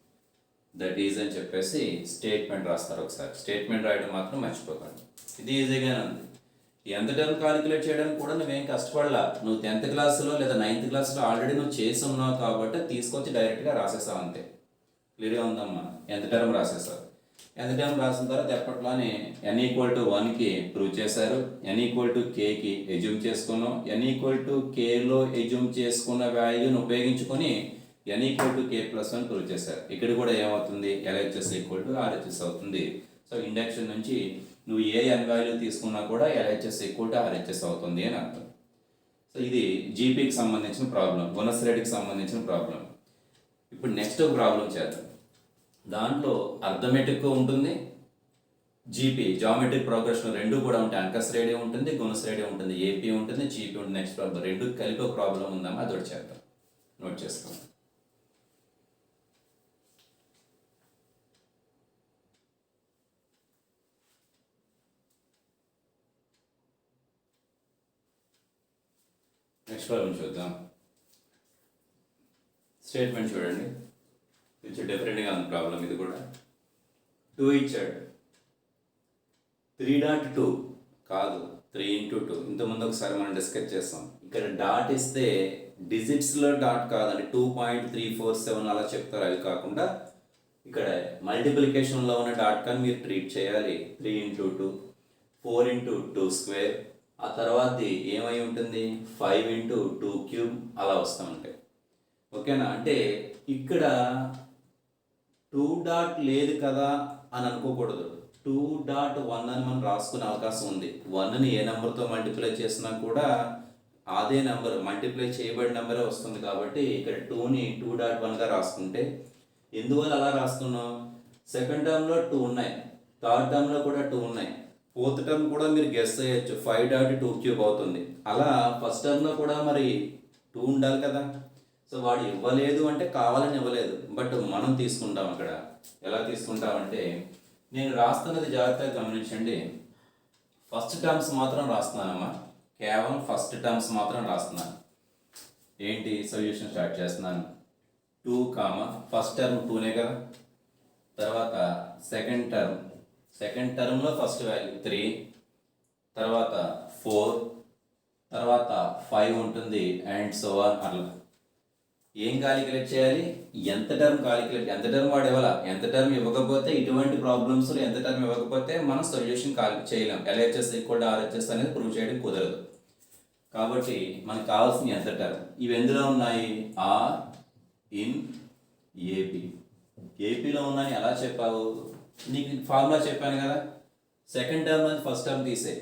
దట్ ఈజ్ అని చెప్పేసి స్టేట్మెంట్ రాస్తారు. ఒకసారి స్టేట్మెంట్ రాయడం మాత్రం మర్చిపోకండి. ఇది ఈజీగానే ఉంది. ఎంత టర్మ్ కాలిక్యులేట్ చేయడానికి కూడా నువ్వేం కష్టపడలా. నువ్వు 10th క్లాస్లో లేదా 9th క్లాస్లో ఆల్రెడీ నువ్వు చేసి ఉన్నావు కాబట్టి తీసుకొచ్చి డైరెక్ట్గా రాసేసావు అంతే. క్లియర్గా ఉందమ్మా. ఎంత టర్మ్ రాసేసావు. ఎంత టర్మ్ రాసిన తర్వాత ఎప్పట్లోనే n ఈక్వల్ టు 1కి ప్రూవ్ చేశారు. n ఈక్వల్ టు కేకి ఎజ్యూమ్ చేసుకున్నాం. n equal to Khelo assume చేసుకున్న వాల్యూని ఉపయోగించుకొని n equal to k plus 1 prove చేశారు. ఇక్కడ కూడా ఏమవుతుంది, ఎల్హెచ్ఎస్ ఈక్వల్ టు ఆర్హెచ్ఎస్ అవుతుంది. సో ఇండక్షన్ నుంచి నువ్వు ఏ n వాల్యూ తీసుకున్నా కూడా ఎల్హెచ్ఎస్ ఈక్వల్ టు ఆర్హెచ్ఎస్ అవుతుంది అని అర్థం. సో ఇది జీపీకి సంబంధించిన ప్రాబ్లం, గుణశ్రేణికి సంబంధించిన ప్రాబ్లం. ఇప్పుడు నెక్స్ట్ ఒక ప్రాబ్లం చేద్దాం. దాంట్లో అర్థమెటిక్ ఉంటుంది, జీపీ జామెట్రిక్ ప్రోగ్రెషన్ రెండు కూడా ఉంటాయి. అంకశ్రేణి ఉంటుంది, గుణశ్రేణి ఉంటుంది, ఏపీ ఉంటుంది, జీపీ ఉంటుంది. నెక్స్ట్ ప్రాబ్లం రెండు కలిపి ఒక ప్రాబ్లం ఉందమ్మా, అదొకటి చేద్దాం. నోట్ చేసుకోండి. నెక్స్ట్ ప్రాబ్లం చూద్దాం. స్టేట్మెంట్ చూడండి, కొంచెం డిఫరెంట్గా ఉంది ప్రాబ్లం. ఇది కూడా 2 ఇచ్చాడు. 3.2 కాదు, 3 × 2. ఇంతకుముందు ఒకసారి మనం డిస్కస్ చేస్తాం. ఇక్కడ డాట్ ఇస్తే డిజిట్స్లో డాట్ కాదండి, 2.347 అలా చెప్తారు. అవి కాకుండా ఇక్కడ మల్టిప్లికేషన్లో ఉన్న డాట్ కానీ మీరు ట్రీట్ చేయాలి. 3 × 2, 4 × 2², ఆ తర్వాత ఏమై ఉంటుంది 5 × 2³ అలా వస్తూ ఉంటాయి. ఓకేనా. అంటే ఇక్కడ టూ డాట్ లేదు కదా అని అనుకోకూడదు. 2.1 అని మనం రాసుకునే అవకాశం ఉంది. 1ని ఏ నెంబర్తో మల్టిప్లై చేసినా కూడా అదే నెంబర్ మల్టిప్లై చేయబడిన నెంబరే వస్తుంది. కాబట్టి ఇక్కడ 2ని 2.1గా రాసుకుంటే, ఎందువల్ల అలా రాసుకున్నాం? సెకండ్ టర్మ్లో 2 ఉన్నాయి, థర్డ్ టర్మ్లో కూడా 2 ఉన్నాయి, ఫోర్త్ టర్మ్ కూడా మీరు గెస్ చేయొచ్చు 5.2³ అవుతుంది. అలా ఫస్ట్ టర్మ్లో కూడా మరి 2 ఉండాలి కదా. సో వాడు ఇవ్వలేదు అంటే కావాలని ఇవ్వలేదు, బట్ మనం తీసుకుంటాం. అక్కడ ఎలా తీసుకుంటామంటే, నేను రాస్తున్నది జాగ్రత్తగా గమనించండి. ఫస్ట్ టర్మ్స్ మాత్రం రాస్తున్నానమ్మా, కేవలం ఫస్ట్ టర్మ్స్ మాత్రం రాస్తున్నాను. ఏంటి సొల్యూషన్ స్టార్ట్ చేస్తున్నాను. 2, ఫస్ట్ టర్మ్ 2నే కదా. తర్వాత సెకండ్ టర్మ్లో ఫస్ట్ వాల్యూ 3, తర్వాత 4, తర్వాత 5 ఉంటుంది, అండ్ సో ఆన్. అట్లా ఏం కాలిక్యులేట్ చేయాలి? ఎంత టర్మ్ వాడు ఇవ్వాలా. ఎంత టర్మ్ ఇవ్వకపోతే ఇటువంటి ప్రాబ్లమ్స్, ఎంత టర్మ్ ఇవ్వకపోతే మనం సొల్యూషన్ చేయలేం. LHS = RHS అనేది ప్రూవ్ చేయడం కుదరదు. కాబట్టి మనకు కావాల్సిన ఎంత టర్మ్. ఇవి ఎందులో ఉన్నాయి? R in AP. ఏపీలో ఉన్నాయని ఎలా చెప్పావు? నీకు ఫార్ములా చెప్పాను కదా. సెకండ్ టర్మ్ అనేది ఫస్ట్ టర్మ్ తీసే,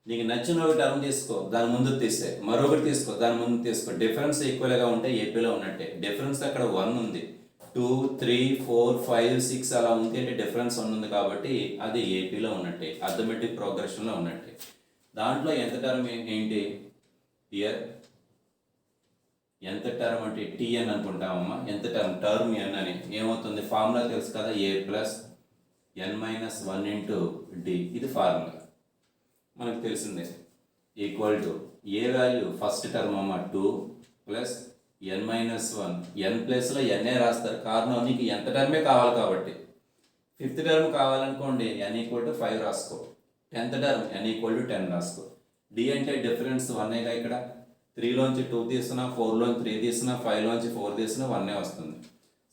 నీకు నచ్చిన ఒక టర్మ్ తీసుకో, దాని ముందు తీసే, మరొకటి తీసుకో, దాని ముందు తీసుకో. డిఫరెన్స్ ఈక్వల్గా ఉంటే ఏపీలో ఉన్నట్టే. డిఫరెన్స్ అక్కడ 1 ఉంది, 2, 3, 4, 5, 6 అలా ఉంది అంటే డిఫరెన్స్ 1 ఉంది కాబట్టి అది ఏపీలో ఉన్నట్టే, అర్థమెటిక్ ప్రోగ్రెషన్లో ఉన్నట్టే. దాంట్లో ఎంత టర్మ్ ఏంటి? ఇయర్ ఎంత టర్మ్ అంటే టీఎన్ అనుకుంటామమ్మా. ఎంత టర్మ్ ఎన్ అని ఏమవుతుంది? ఫార్ములా తెలుసు కదా, A+n-1 × D. ఇది ఫార్ములా మనకు తెలిసిందే. Equal to A value first term అమ్మ 2 + n-1. n ప్లేస్లో ఎన్ఏ రాస్తారు, కారణం నీకు ఎంత టర్మే కావాలి కాబట్టి. ఫిఫ్త్ టర్మ్ కావాలనుకోండి n = 5 రాసుకో. 10th టర్మ్ n = 10 రాసుకో. డి అంటే డిఫరెన్స్ 1ఏగా. ఇక్కడ 3లోంచి 2 తీసినా, 4లోంచి 3 తీసినా, 5లోంచి 4 తీసినా 1 వస్తుంది.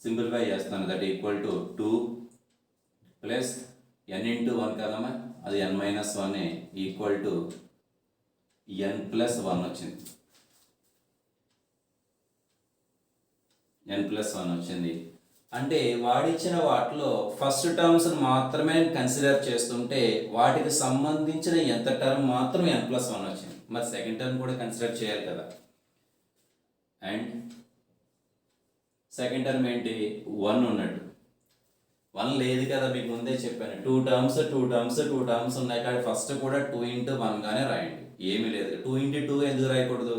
సింప్లిఫై చేస్తాను. దట్ ఈక్వల్ టు 2 + n × 1 కదమ్మా, అది n-1 ఈక్వల్ టు n+1 వచ్చింది. n+1 వచ్చింది అంటే వాడిచ్చిన వాటిలో ఫస్ట్ టర్మ్స్ మాత్రమే కన్సిడర్ చేస్తుంటే వాటికి సంబంధించిన ఎంత టర్మ్ మాత్రం n+1 వచ్చింది. మరి సెకండ్ టర్మ్ కూడా కన్సిడర్ చేయాలి కదా. అండ్ సెకండ్ టర్మ్ ఏంటి? 1 ఉన్నట్టు. 1 లేదు కదా, మీకు ముందే చెప్పాను. 2 టర్మ్స్ ఉన్నాయి కానీ ఫస్ట్ కూడా 2 × 1 గానే రాయండి. ఏమీ లేదు. 2 × 2 ఎందుకు రాయకూడదు?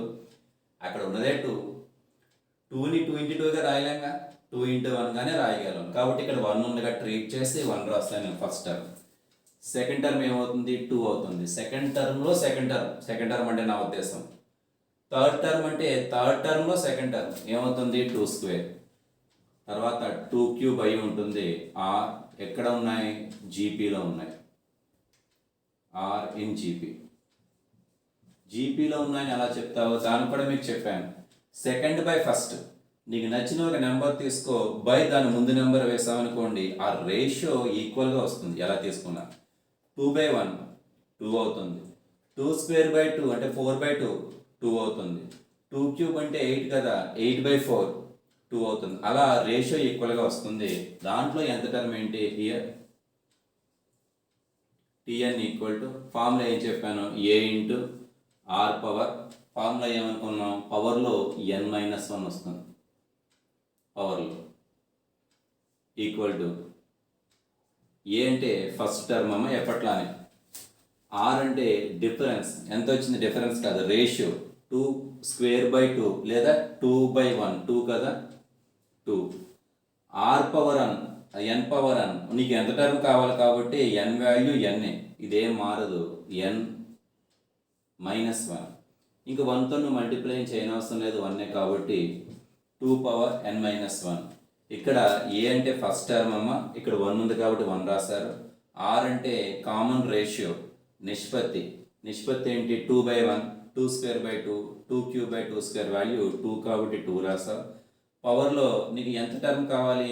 అక్కడ ఉన్నదే 2. 2ని 2 × 2గా రాయలేంగా, 2 × 1 గానే రాయగలం. కాబట్టి ఇక్కడ 1 ఉండగా ట్రీట్ చేసి 1 రాస్తాను ఫస్ట్ టర్మ్. సెకండ్ టర్మ్ ఏమవుతుంది? 2 అవుతుంది. సెకండ్ టర్మ్ అంటే నా ఉద్దేశం. థర్డ్ టర్మ్ అంటే థర్డ్ టర్మ్లో సెకండ్ టర్మ్ ఏమవుతుంది? 2². తర్వాత 2³ ఉంటుంది. ఆర్ ఎక్కడ ఉన్నాయి? జీపీలో ఉన్నాయి. ఆర్ ఇన్ జీపీలో ఉన్నాయని ఎలా చెప్తావు? దాన్ని కూడా మీకు చెప్పాను. సెకండ్ బై ఫస్ట్, నీకు నచ్చిన ఒక నెంబర్ తీసుకో, బై దాని ముందు నెంబర్ వేసామనుకోండి, ఆ రేషియో ఈక్వల్గా వస్తుంది. ఎలా తీసుకున్నా 2/1 2 అవుతుంది. 2² అంటే 4/2 2 అవుతుంది. 2³ అంటే 8 కదా, 8/4 2 అవుతుంది. అలా రేషియో ఈక్వల్గా వస్తుంది. దాంట్లో ఎంత టర్మ్ ఏంటి? Here t n equal to formula ఏం చెప్పాను? A × R⁻. ఫార్ములా ఏమనుకున్నాం? పవర్లో n-1 వస్తుంది. పవర్లో ఈక్వల్ టు ఏ అంటే ఫస్ట్ టర్మ్ అమ్మ ఎప్పట్లానే. ఆర్ అంటే డిఫరెన్స్. ఎంత వచ్చింది? డిఫరెన్స్ కాదు, రేషియో. 2² లేదా 2/1 2 కదా, 2. R⁻n n⁻n నీకు ఎంత టర్మ్ కావాలి కాబట్టి n వాల్యూ n. ఇదేం మారదు, n-1. ఇంక 1తో నువ్వు మల్టిప్లై చేయనవసరం లేదు, 1 కాబట్టి 2n-1. ఇక్కడ ఏ అంటే ఫస్ట్ టర్మ్ అమ్మ, ఇక్కడ 1 ఉంది కాబట్టి 1 రాశారు. ఆర్ అంటే కామన్ రేషియో, నిష్పత్తి ఏంటి? 2/1 2²/2 2³ వాల్యూ 2 కాబట్టి 2 రాసావు. పవర్లో నీకు ఎంత టర్మ్ కావాలి?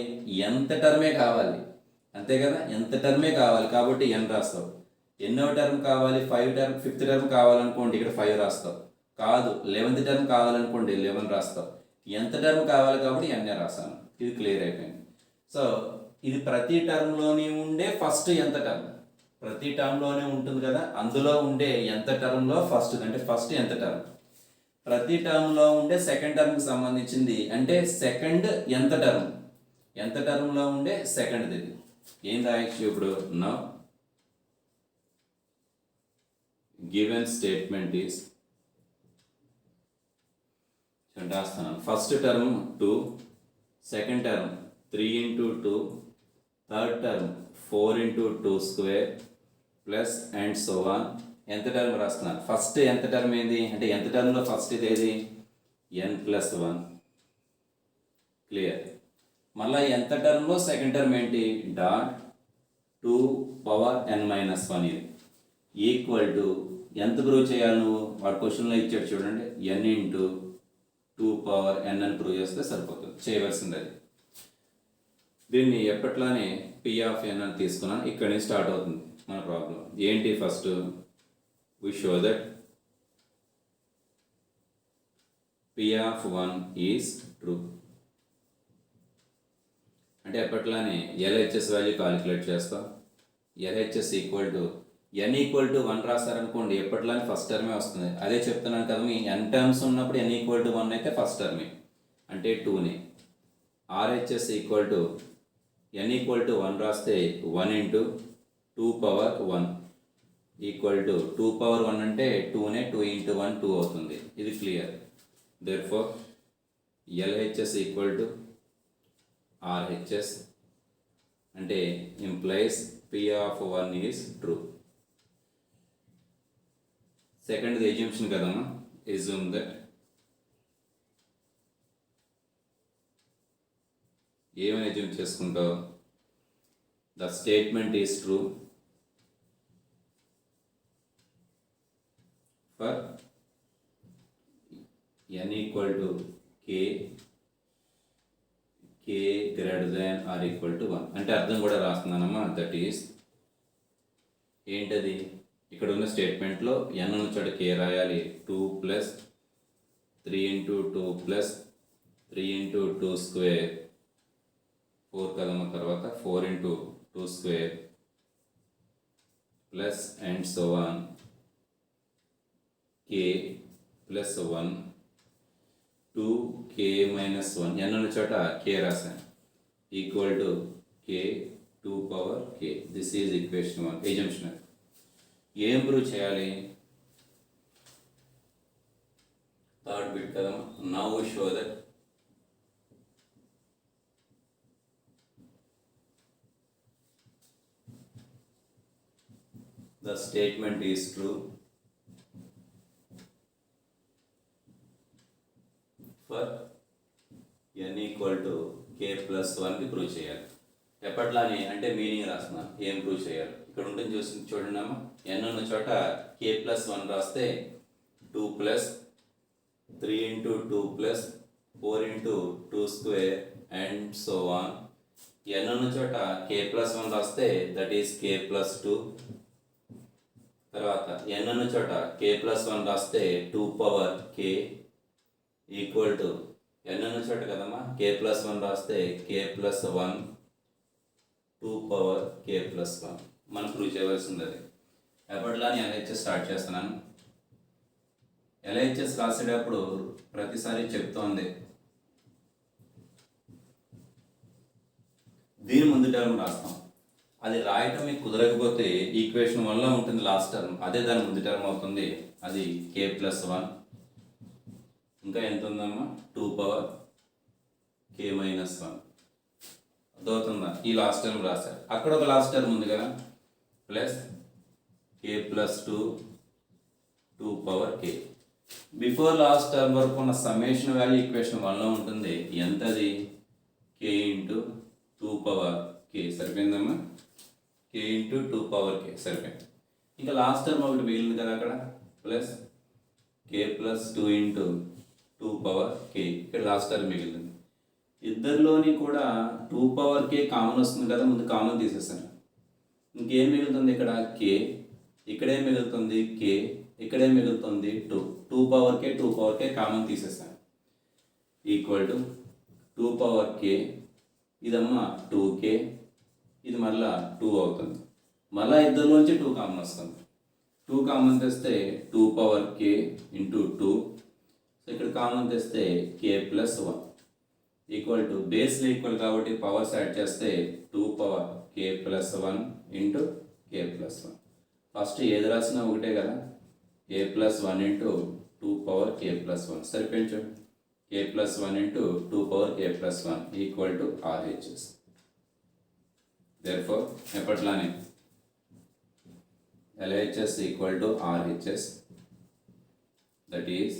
ఎంత టర్మే కావాలి, అంతే కదా, ఎంత టర్మే కావాలి కాబట్టి n రాస్తావు. ఎన్నో టర్మ్ కావాలి? 5th టర్మ్ కావాలనుకోండి, ఇక్కడ 5 రాస్తావు. కాదు 11th టర్మ్ కావాలనుకోండి 11 రాస్తావు. ఎంత టర్మ్ కావాలి కాబట్టి n రాస్తాను. ఇది క్లియర్ అయిపోయింది. సో ఇది ప్రతి టర్మ్లోని ఉండే ఫస్ట్ ఎంత టర్మ్, ప్రతి టర్మ్లోనే ఉంటుంది కదా, అందులో ఉండే ఎంత టర్మ్లో ఫస్ట్ అంటే ఫస్ట్ ఎంత టర్మ్, ప్రతి టర్మ్లో ఉండే సెకండ్ టర్మ్కి సంబంధించింది అంటే సెకండ్ ఎంత టర్మ్, ఎంత టర్మ్లో ఉండే సెకండ్ ఇది ఏం రాయొచ్చు ఇప్పుడు. నా గివెన్ స్టేట్మెంట్ ఈస్ రాస్తున్నాను, first term 2, second term 3 into 2, third term 4 into 2 square plus and so on. ఎంత టర్మ్ రాస్తున్నాను, ఫస్ట్ ఎంత టర్మ్ ఏంది అంటే ఎంత టర్మ్లో ఫస్ట్ ఇది ఏది n+1. క్లియర్. మళ్ళీ ఎంత టర్మ్లో సెకండ్ టర్మ్ ఏంటి డాట్ 2n-1 ఇది ఈక్వల్ టు ఎంత ప్రూవ్ చేయాలి నువ్వు, వాడు క్వశ్చన్లో ఇచ్చాడు చూడండి, n into 2n అని ప్రూవ్ చేస్తే సరిపోతుంది, చేయవలసింది అది. దీన్ని ఎప్పట్లానే p(n) అని తీసుకున్నాను, ఇక్కడి నుంచి స్టార్ట్ అవుతుంది మన ప్రాబ్లం. ఏంటి first we show that p(1) is true. అంటే ఎప్పట్లానే LHS వాల్యూ కాలిక్యులేట్ చేస్తాం. LHS equal to n equal to 1 రాస్తారనుకోండి, ఎప్పట్లానే ఫస్ట్ టర్మే వస్తుంది. అదే చెప్తున్నాను కదా, మీ n టర్మ్స్ ఉన్నప్పుడు n ఈక్వల్ టు 1 అయితే ఫస్ట్ టర్మే అంటే 2ని. RHS equal to n equal to 1 రాస్తే 1 into 2^1 ఈక్వల్ టు 2^1 అంటే 2నే 2 into 1 2 అవుతుంది. ఇది clear. Therefore LHS equal to RHS అంటే implies p(1) is true. Second assumption కదమ్మా, ఎజ్యూమ్ దట్ ఏమని ఎజ్యూమ్ చేసుకుంటావు, the statement is true for n equal to k greater than or equal to 1 అంటే అర్థం కూడా రాస్తున్నానమ్మా. దట్ ఈస్ ఏంటది, ఇక్కడ ఉన్న స్టేట్మెంట్లో n ఉన్న చోట k రాయాలి. 2 + 3 into 2 + 3 into 2 square 4 కదమ్మా, తర్వాత 4 into 2 square plus and so on k + 1 2k-1 n ఉన్న చోట k రాశాను equal to k 2^k. This is equation 1 assumption. ఏం ప్రూవ్ చేయాలి, థర్డ్ బిట్ కదమ్మా. Now show that the statement is true for n equal to k+1కి ప్రూవ్ చేయాలి. ఎప్పట్లానే అంటే మీనింగ్ రాస్తున్నాను, ఏం ప్రూవ్ చేయాలి. ఇక్కడ ఉంటుంది చూడండి అమ్మా, n ఉన్న చోట k+1 రాస్తే 2 + 3 into 2 + 4 into 2 square and so on. n ఉన్న చోట k+1 రాస్తే దట్ ఈస్ k+2. తర్వాత n ఉన్న చోట k+1 రాస్తే 2^k ఈక్వల్ టు n ఉన్న చోట కదమ్మా k+1 రాస్తే k+1 2^k+1 మనం ప్రూవ్ చేయవలసింది అది. ఎప్పటిలానే LHS స్టార్ట్ చేస్తున్నాను. LHS రాసేటప్పుడు ప్రతిసారి చెప్తోంది దీని ముందు టర్మ్ రాస్తాం, అది రాయటం మీకు కుదరకపోతే ఈక్వేషన్ 1లో ఉంటుంది లాస్ట్ టర్మ్, అదే దాని ముందు టర్మ్ అవుతుంది, అది k+1. ఇంకా ఎంత ఉందమ్మా 2^k-1 అర్థమవుతుందా. ఈ లాస్ట్ టర్మ్ రాశారు, అక్కడ ఒక లాస్ట్ టర్మ్ ఉంది కదా plus k+2 2^k. Before last term వరకు ఉన్న సమ్మేషన్ వాల్యూ ఈక్వేషన్ 1లో ఉంటుంది, ఎంతది k into 2^k. సరిపోయిందమ్మా, k into 2^k సరిపోయింది. ఇంకా లాస్ట్ టర్మ్ ఒకటి మిగిలింది కదా అక్కడ ప్లస్ k+2 into 2^k. ఇక్కడ లాస్ట్ టర్మ్ మిగిలింది. ఇద్దరిలోని కూడా 2^k కామన్ వస్తుంది కదా, ముందు కామన్ తీసేసాను. ఇంకేం మిగులుతుంది ఇక్కడ k, ఇక్కడేం మిగులుతుంది k, ఇక్కడేం మిగులుతుంది 2. 2^k కామన్ తీసేసాను ఈక్వల్ టు 2^k. ఇదమ్మా 2k ఇది మళ్ళీ 2 అవుతుంది. మళ్ళీ ఇద్దరిలోంచి 2 కామన్ వస్తుంది. 2 కామన్ తెస్తే 2 పవర్ k ఇంటూ 2. సో ఇక్కడ కామన్ తెస్తే k ప్లస్ 1 ఈక్వల్ టు బేస్లో ఈక్వల్ కాబట్టి పవర్స్ యాడ్ చేస్తే 2 power k plus 1 into k plus 1. First ఏది రాసినా ఒకటే కదా, k plus 1 into 2 power k plus 1 సరిపోయింది చూడండి. k plus 1 into 2 power k plus 1 equal to RHS. Therefore ఎప్పట్లానే LHS equal to RHS, that is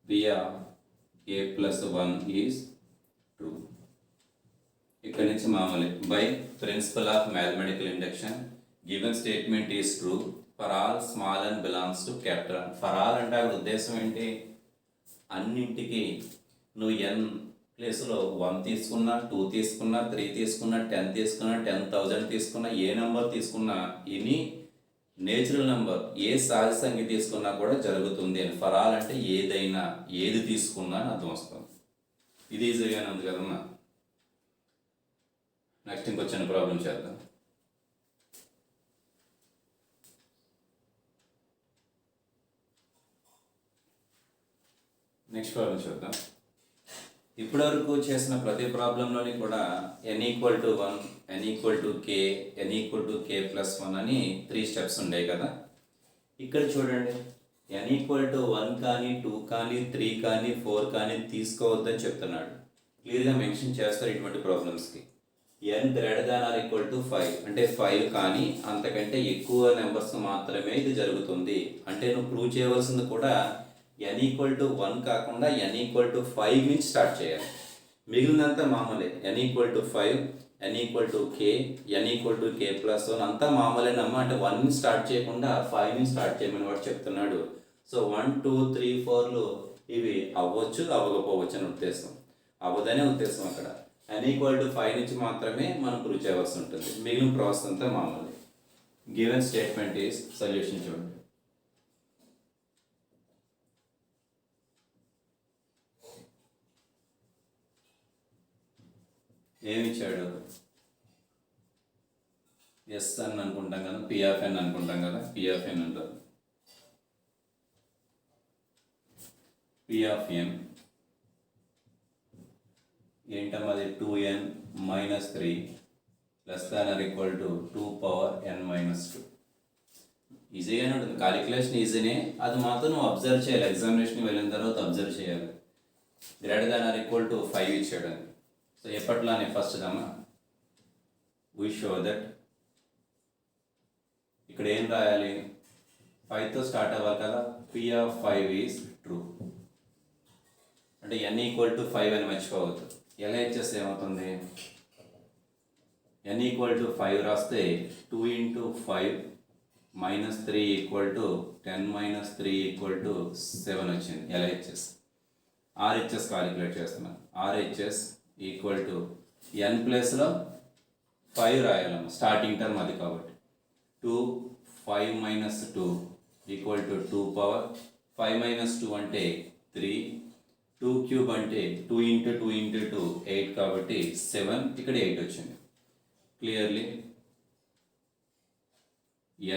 P of k plus 1 is true. ఇక్కడ నుంచి మామూలు by principle of mathematical induction given statement is true for all small n belongs to capital. For all అంటే అక్కడ ఉద్దేశం ఏంటి, అన్నింటికి నువ్వు n ప్లేస్లో 1 తీసుకున్నా, 2 తీసుకున్నా, 3 తీసుకున్నా, 10 తీసుకున్నా, 10,000 తీసుకున్నా, ఏ నెంబర్ తీసుకున్నా, ఎనీ నేచురల్ నెంబర్, ఏ సహజ సంఖ్య తీసుకున్నా కూడా జరుగుతుంది అని. ఫర్ ఆల్ అంటే ఏదైనా, ఏది తీసుకున్నా అని అర్థం వస్తుంది. ఇది ఈజీగానే ఉంది కదమ్మా. నెక్స్ట్ ఇంకొచ్చిన ప్రాబ్లం చేద్దాం. నెక్స్ట్ ప్రాబ్లం చూద్దాం. ఇప్పటివరకు చేసిన ప్రతి ప్రాబ్లంలోని కూడా n equal to 1, n equal to k, n equal to k plus 1 అని 3 స్టెప్స్ ఉన్నాయి కదా. ఇక్కడ చూడండి, n ఈక్వల్ టు 1 కానీ 2 కానీ 3 కానీ 4 కానీ తీసుకోవద్దని చెప్తున్నాడు. క్లియర్గా మెన్షన్ చేస్తారు ఇటువంటి ప్రాబ్లమ్స్కి. n greater than or equal to 5 అంటే 5 కానీ అంతకంటే ఎక్కువ నెంబర్స్ మాత్రమే ఇది జరుగుతుంది. అంటే నువ్వు ప్రూవ్ చేయవలసింది కూడా n ఈక్వల్ టు 1 కాకుండా n ఈక్వల్ టు 5 నుంచి స్టార్ట్ చేయాలి. మిగిలినంతా మామూలే. n equal to 5, n equal to k, n equal to k plus 1 అంతా మామూలేనమ్మా. అంటే 1 నుంచి స్టార్ట్ చేయకుండా 5 నుంచి స్టార్ట్ చేయమని వాడు చెప్తున్నాడు. సో 1, 2, 3, 4లు ఇవి అవ్వచ్చు, అవ్వకపోవచ్చు అని ఉద్దేశం. అవ్వదనే ఉద్దేశం అక్కడ. n ఈక్వల్ టు 5 నుంచి మాత్రమే మనం ప్రూవ్ చేయవలసి ఉంటుంది. మిగిలిన ప్రాసెస్ అంతా మామూలే. గివెన్ స్టేట్మెంట్ ఈస్ సొల్యూషన్ చూడండి. ఏమి ఇచ్చాడు, ఎస్ అని అనుకుంటాం కదా, పి ఆఫ్ ఎన్ అనుకుంటాం కదా, పి ఆఫ్ ఎన్ అంటారు. పి ఆఫ్ ఎన్ ఏంటమ్మా, అది 2n minus 3 less than or equal to 2 power n minus 2. ఈజీగానే ఉంటుంది, క్యాలిక్యులేషన్ ఈజీనే. అది మాత్రం నువ్వు అబ్జర్వ్ చేయాలి, ఎగ్జామినేషన్కి వెళ్ళిన తర్వాత అబ్జర్వ్ చేయాలి. Greater than or equal to 5 ఇచ్చాడు అని. సో ఎప్పట్లానే ఫస్ట్ దమ్మా వీ షో దట్ ఇక్కడ ఏం రాయాలి, 5తో స్టార్ట్ అవ్వాలి కదా. పి ఆఫ్ 5 ఈజ్ ట్రూ అంటే n ఈక్వల్ టు 5 అని మర్చిపోవద్దు. LHS ఏమవుతుంది, n ఈక్వల్ టు 5 రాస్తే 2 into 5 minus 3 equal to 10 minus 3 equal to 7 వచ్చింది LHS. RHS కాలిక్యులేట్ చేస్తున్నాను. RHS ఈక్వల్ టు n ప్లేస్లో 5 రాయాలమ్మా, స్టార్టింగ్ టర్మ్ అది కాబట్టి. 2, 5 minus 2 equal to 2 power 5 minus 2 అంటే 3, 2 క్యూబ్ అంటే 2 ఇంటూ 2 ఇంటూ 2 8 కాబట్టి 7, ఇక్కడ 8 వచ్చింది. క్లియర్లీ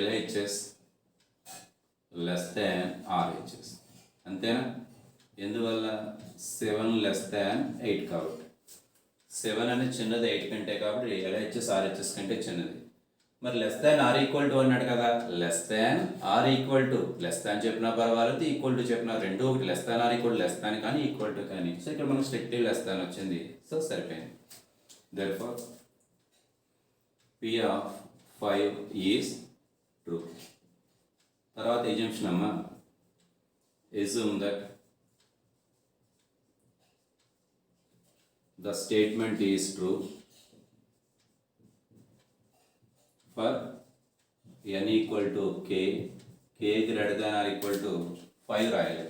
LHS లెస్ దాన్ RHS అంతేనా. ఎందువల్ల 7 లెస్ దాన్ 8 కాబట్టి. 7 అనేది చిన్నది 8 కంటే కాబట్టి LHS RHS కంటే చిన్నది. మరి less than or equal to అన్నాడు కదా, less than or equal to, less than చెప్పినా పర్వాలేదు, ఈక్వల్ టు చెప్పినా రెండు ఒకటి. Less than or equal, less than కానీ ఈక్వల్ టు కానీ. సో ఇక్కడ మనకు స్ట్రిక్ట్లీ లెస్ దాన్ వచ్చింది. సో సరిపోయింది. Therefore P of 5 is true. తర్వాత ఎజంప్షన్ అమ్మా, assume that the statement is true for n equal to k, k greater than or equal to 5 రాయాలి.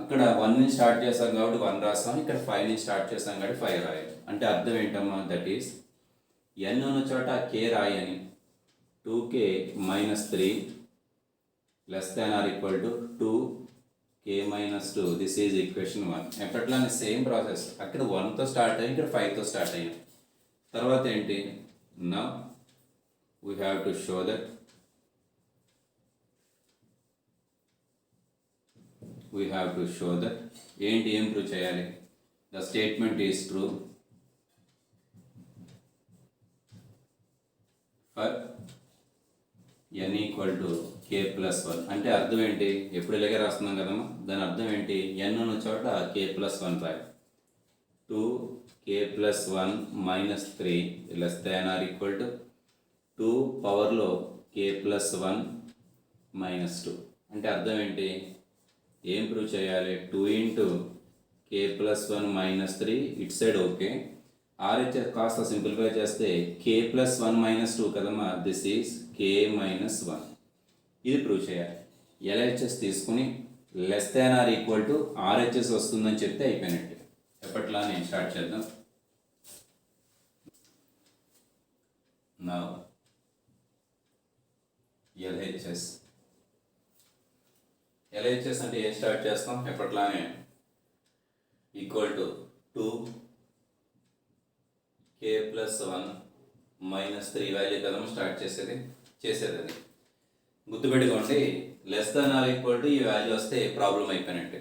అక్కడ 1 నుంచి స్టార్ట్ చేస్తాం కాబట్టి 1 రాస్తాం, ఇక్కడ 5 నుంచి స్టార్ట్ చేస్తాం కాబట్టి 5 రాయాలి. అంటే అర్థం ఏంటమ్మా, దట్ ఈస్ n ఉన్న చోట k రాయని, 2k minus 3 less than or equal to 2k minus 2. This is equation 1. ఎప్పట్లానే సేమ్ ప్రాసెస్. అక్కడ 1తో స్టార్ట్ అయ్యి ఇక్కడ 5తో స్టార్ట్ అయ్యాం. తర్వాత ఏంటి, now we have to show that ఏంటి, ఏం ప్రూవ్ చేయాలి, the statement is true for n equal to k plus 1. అంటే అర్థం ఏంటి, ఎప్పుడు ఇలాగే రాస్తున్నాం కదమ్మా, దాని అర్థం ఏంటి, n ఉన్న చోట k ప్లస్ 1 రాయి. 2k plus 1 minus 3 less than or equal to 2 పవర్లో k ప్లస్ 1 మైనస్ 2. అంటే అర్థం ఏంటి, ఏం ప్రూవ్ చేయాలి, 2 into k plus 1 minus 3 it side okay, RHS కాస్త సింప్లిఫై చేస్తే k ప్లస్ 1 మైనస్ 2 కదమ్మా, దిస్ ఈజ్ k మైనస్ 1. ఇది ప్రూవ్ చేయాలి. LHS తీసుకుని less than or equal to RHS వస్తుందని చెప్తే అయిపోయినట్టు. ఎప్పట్లా నేను స్టార్ట్ చేద్దాం. నౌ LHS అంటే ఏం స్టార్ట్ చేస్తాం, ఎప్పట్లానే equal to 2k plus 1 minus 3 value కదమ్మా స్టార్ట్ చేసేది అది. గుర్తుపెట్టుకోండి, less than or equal to ఈ వాల్యూ వస్తే ప్రాబ్లం అయిపోయినట్టే.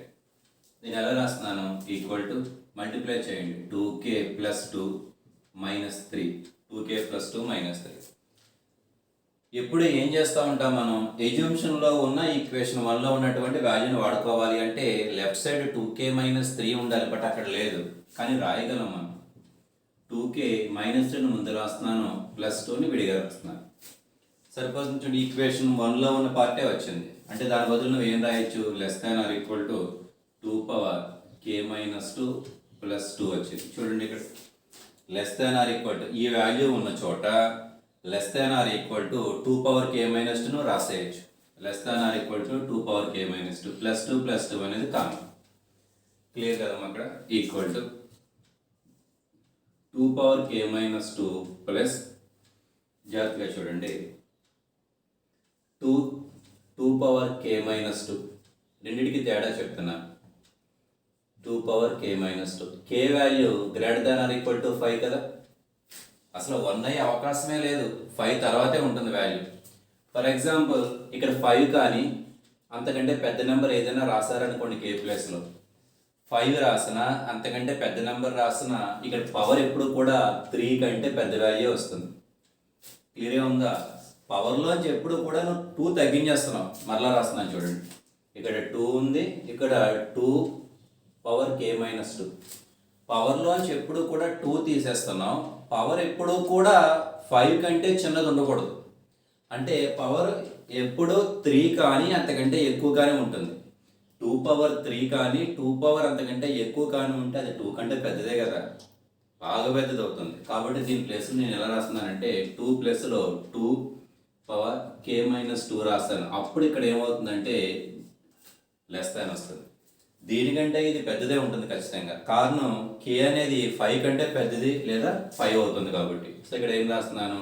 నేను ఎలా రాస్తున్నాను, ఈక్వల్ టు మల్టిప్లై చేయండి, 2k plus 2 minus 3, 2k plus 2 minus 3. ఎప్పుడు ఏం చేస్తూ ఉంటాం మనం, ఎజ్యూమ్షన్లో ఉన్న ఈక్వేషన్ 1లో ఉన్నటువంటి వాల్యూని వాడుకోవాలి అంటే లెఫ్ట్ సైడ్ 2k మైనస్ 3 ఉండాలి, బట్ అక్కడ లేదు, కానీ రాయగలం మనం. 2k మైనస్ 2ని ముందు రాస్తున్నాను, ప్లస్ 2ని విడిగా రాస్తున్నాను. సరిపోజ్ నుంచి ఈక్వేషన్ 1లో ఉన్న పార్టే వచ్చింది, అంటే దాని బదులు నువ్వు ఏం రాయొచ్చు, less than or equal to 2 power k minus 2 plus 2 వచ్చింది. చూడండి ఇక్కడ less than or equal to ఈ వాల్యూ ఉన్న చోట less than or equal to 2 power k minus 2ను రాసేయచ్చు. Less than or equal to 2 power k minus 2 plus 2 అనేది కామన్. క్లియర్ కదమ్మా, అక్కడ equal to 2 power k minus 2 plus, జాగ్రత్తగా చూడండి, 2 పవర్ k మైనస్ 2 రెండింటికి తేడా చెప్తున్నా. 2 power k minus 2, k value greater than or equal to 5 కదా, అసలు 1 అయ్యే అవకాశమే లేదు, 5 తర్వాతే ఉంటుంది వాల్యూ. ఫర్ ఎగ్జాంపుల్ ఇక్కడ 5 కానీ అంతకంటే పెద్ద నెంబర్ ఏదైనా రాశారనుకోండి, k ప్లేస్లో 5 రాసిన అంతకంటే పెద్ద నెంబర్ రాసిన ఇక్కడ పవర్ ఎప్పుడు కూడా 3 కంటే పెద్ద వాల్యూ వస్తుంది. క్లియర్గా ఉందా, పవర్లోంచి ఎప్పుడు కూడా నువ్వు 2 తగ్గించేస్తున్నావు. మరలా రాస్తున్నాను చూడండి, ఇక్కడ 2 ఉంది, ఇక్కడ 2 పవర్ k మైనస్ 2. పవర్లోంచి ఎప్పుడు కూడా 2 తీసేస్తున్నావు. పవర్ ఎప్పుడు కూడా 5 కంటే చిన్నది ఉండకూడదు, అంటే పవర్ ఎప్పుడు 3 కానీ అంతకంటే ఎక్కువగానే ఉంటుంది. 2 పవర్ 3 కానీ 2 పవర్ అంతకంటే ఎక్కువ కానీ ఉంటే అది 2 కంటే పెద్దదే కదా, బాగా పెద్దది అవుతుంది. కాబట్టి దీని ప్లేస్లో నేను ఎలా రాస్తున్నానంటే 2 ప్లస్లో 2 పవర్ k మైనస్ 2 రాస్తాను. అప్పుడు ఇక్కడ ఏమవుతుందంటే లెస్ దాన్ వస్తుంది. దీనికంటే ఇది పెద్దదే ఉంటుంది ఖచ్చితంగా, కారణం k అనేది 5 కంటే పెద్దది లేదా 5 అవుతుంది కాబట్టి. సో ఇక్కడ ఏం రాస్తున్నాను,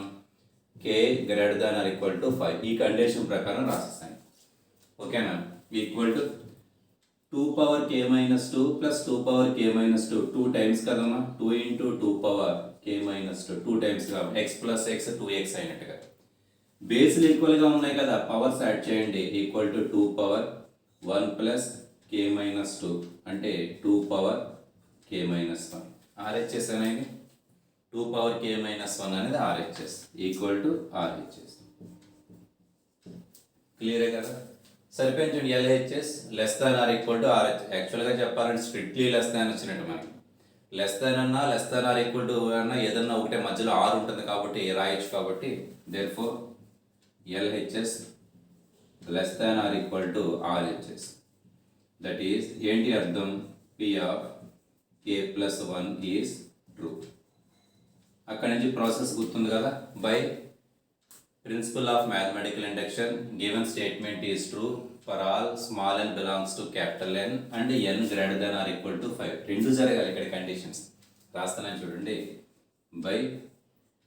k greater than or equal to 5. ఈ కండిషన్ ప్రకారం రాసేస్తాను. ఓకేనా, equal to 2 power k minus 2 plus 2 power k minus 2, 2 times కదమ్మా, 2 into 2 power k minus 2, 2 times గా x ప్లస్ x 2x అయినట్టుగా. బేస్లు ఈక్వల్గా ఉన్నాయి కదా, పవర్స్ యాడ్ చేయండి, equal to 2 power 1 plus k minus 2 అంటే 2 పవర్ k మైనస్ 1. RHS అనేది 2 పవర్ k మైనస్ 1 అనేది RHS ఈక్వల్ టు RHS. క్లియరే కదా, సరిపోయించండి. LHS less than or equal to RH. యాక్చువల్గా చెప్పాలంటే స్ట్రిక్ట్లీ లెస్ దాన్ వచ్చినట్టు మనకి. లెస్ దాన్ అన్నా less than or equal to అన్నా ఏదన్నా ఒకటే, మధ్యలో R ఉంటుంది కాబట్టి రాయొచ్చు. కాబట్టి therefore LHS less than or equal to RHS. That is ఏంటి అర్థం, P of k plus 1 is true. అక్కడి నుంచి ప్రాసెస్ గుర్తుంది కదా, by principle of mathematical induction given statement is true for all small n belongs to capital N and n greater than or equal to 5. రెండు జరగాలి ఇక్కడ కండిషన్స్. రాస్తానని చూడండి, by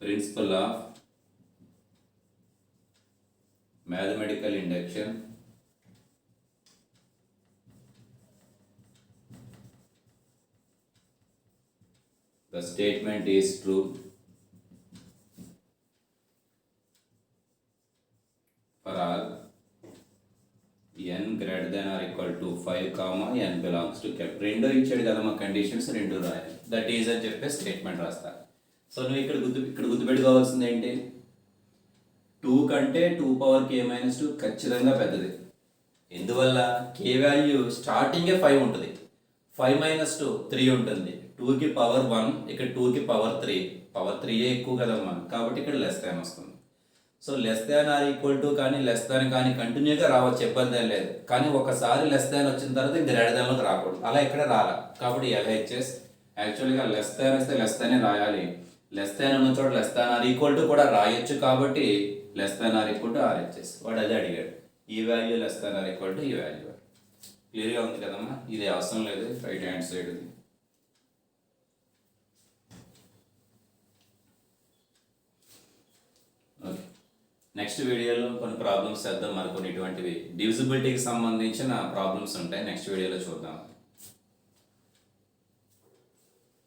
principle of mathematical induction the statement is true greater than or equal to 5 comma n belongs to కెప్. రెండో ఇచ్చాడు కదా మా కండిషన్స్, రెండు రాయాలి. దట్ ఈజ్ అని చెప్పే స్టేట్మెంట్ రాస్తా. సో నువ్వు ఇక్కడ గుర్తుపెట్టుకోవాల్సింది ఏంటి, 2 కంటే 2 పవర్ k మైనస్ 2 ఖచ్చితంగా పెద్దది. ఎందువల్ల k వాల్యూ స్టార్టింగే 5 ఉంటుంది, 5 మైనస్ 2 3 ఉంటుంది, 2కి పవర్ 1, ఇక్కడ 2కి పవర్ 3, పవర్ 3 ఎక్కువ కదమ్మా, కాబట్టి ఇక్కడ లెస్ దాన్ వస్తుంది. So less than or equal to కానీ లెస్ దాన్ కానీ కంటిన్యూగా రావచ్చు, ఇబ్బంది ఏం లేదు. కానీ ఒకసారి లెస్ దాన్ వచ్చిన తర్వాత ఇంక గ్రేటర్ దాన్లోకి రాకూడదు, అలా ఇక్కడ రాలా. కాబట్టి ఎల్హెచ్ఎస్ యాక్చువల్గా లెస్ దాన్ వస్తే లెస్ దానే రాయాలి, లెస్ దాన్ ఉన్న చోట less than or equal to కూడా రాయొచ్చు. కాబట్టి less than or equal to RHS. వాడు అదే అడిగాడు, ఈ value less than or equal to ఈ వాల్యూ. క్లియర్గా ఉంది కదమ్మా, ఇది అవసరం లేదు right hand side. Okay, next వీడియోలో కొన్ని ప్రాబ్లమ్స్ చేద్దాం. మరికొన్ని ఇటువంటివి డివిజిబిలిటీకి సంబంధించిన ప్రాబ్లమ్స్ ఉంటాయి, నెక్స్ట్ వీడియోలో చూద్దాం.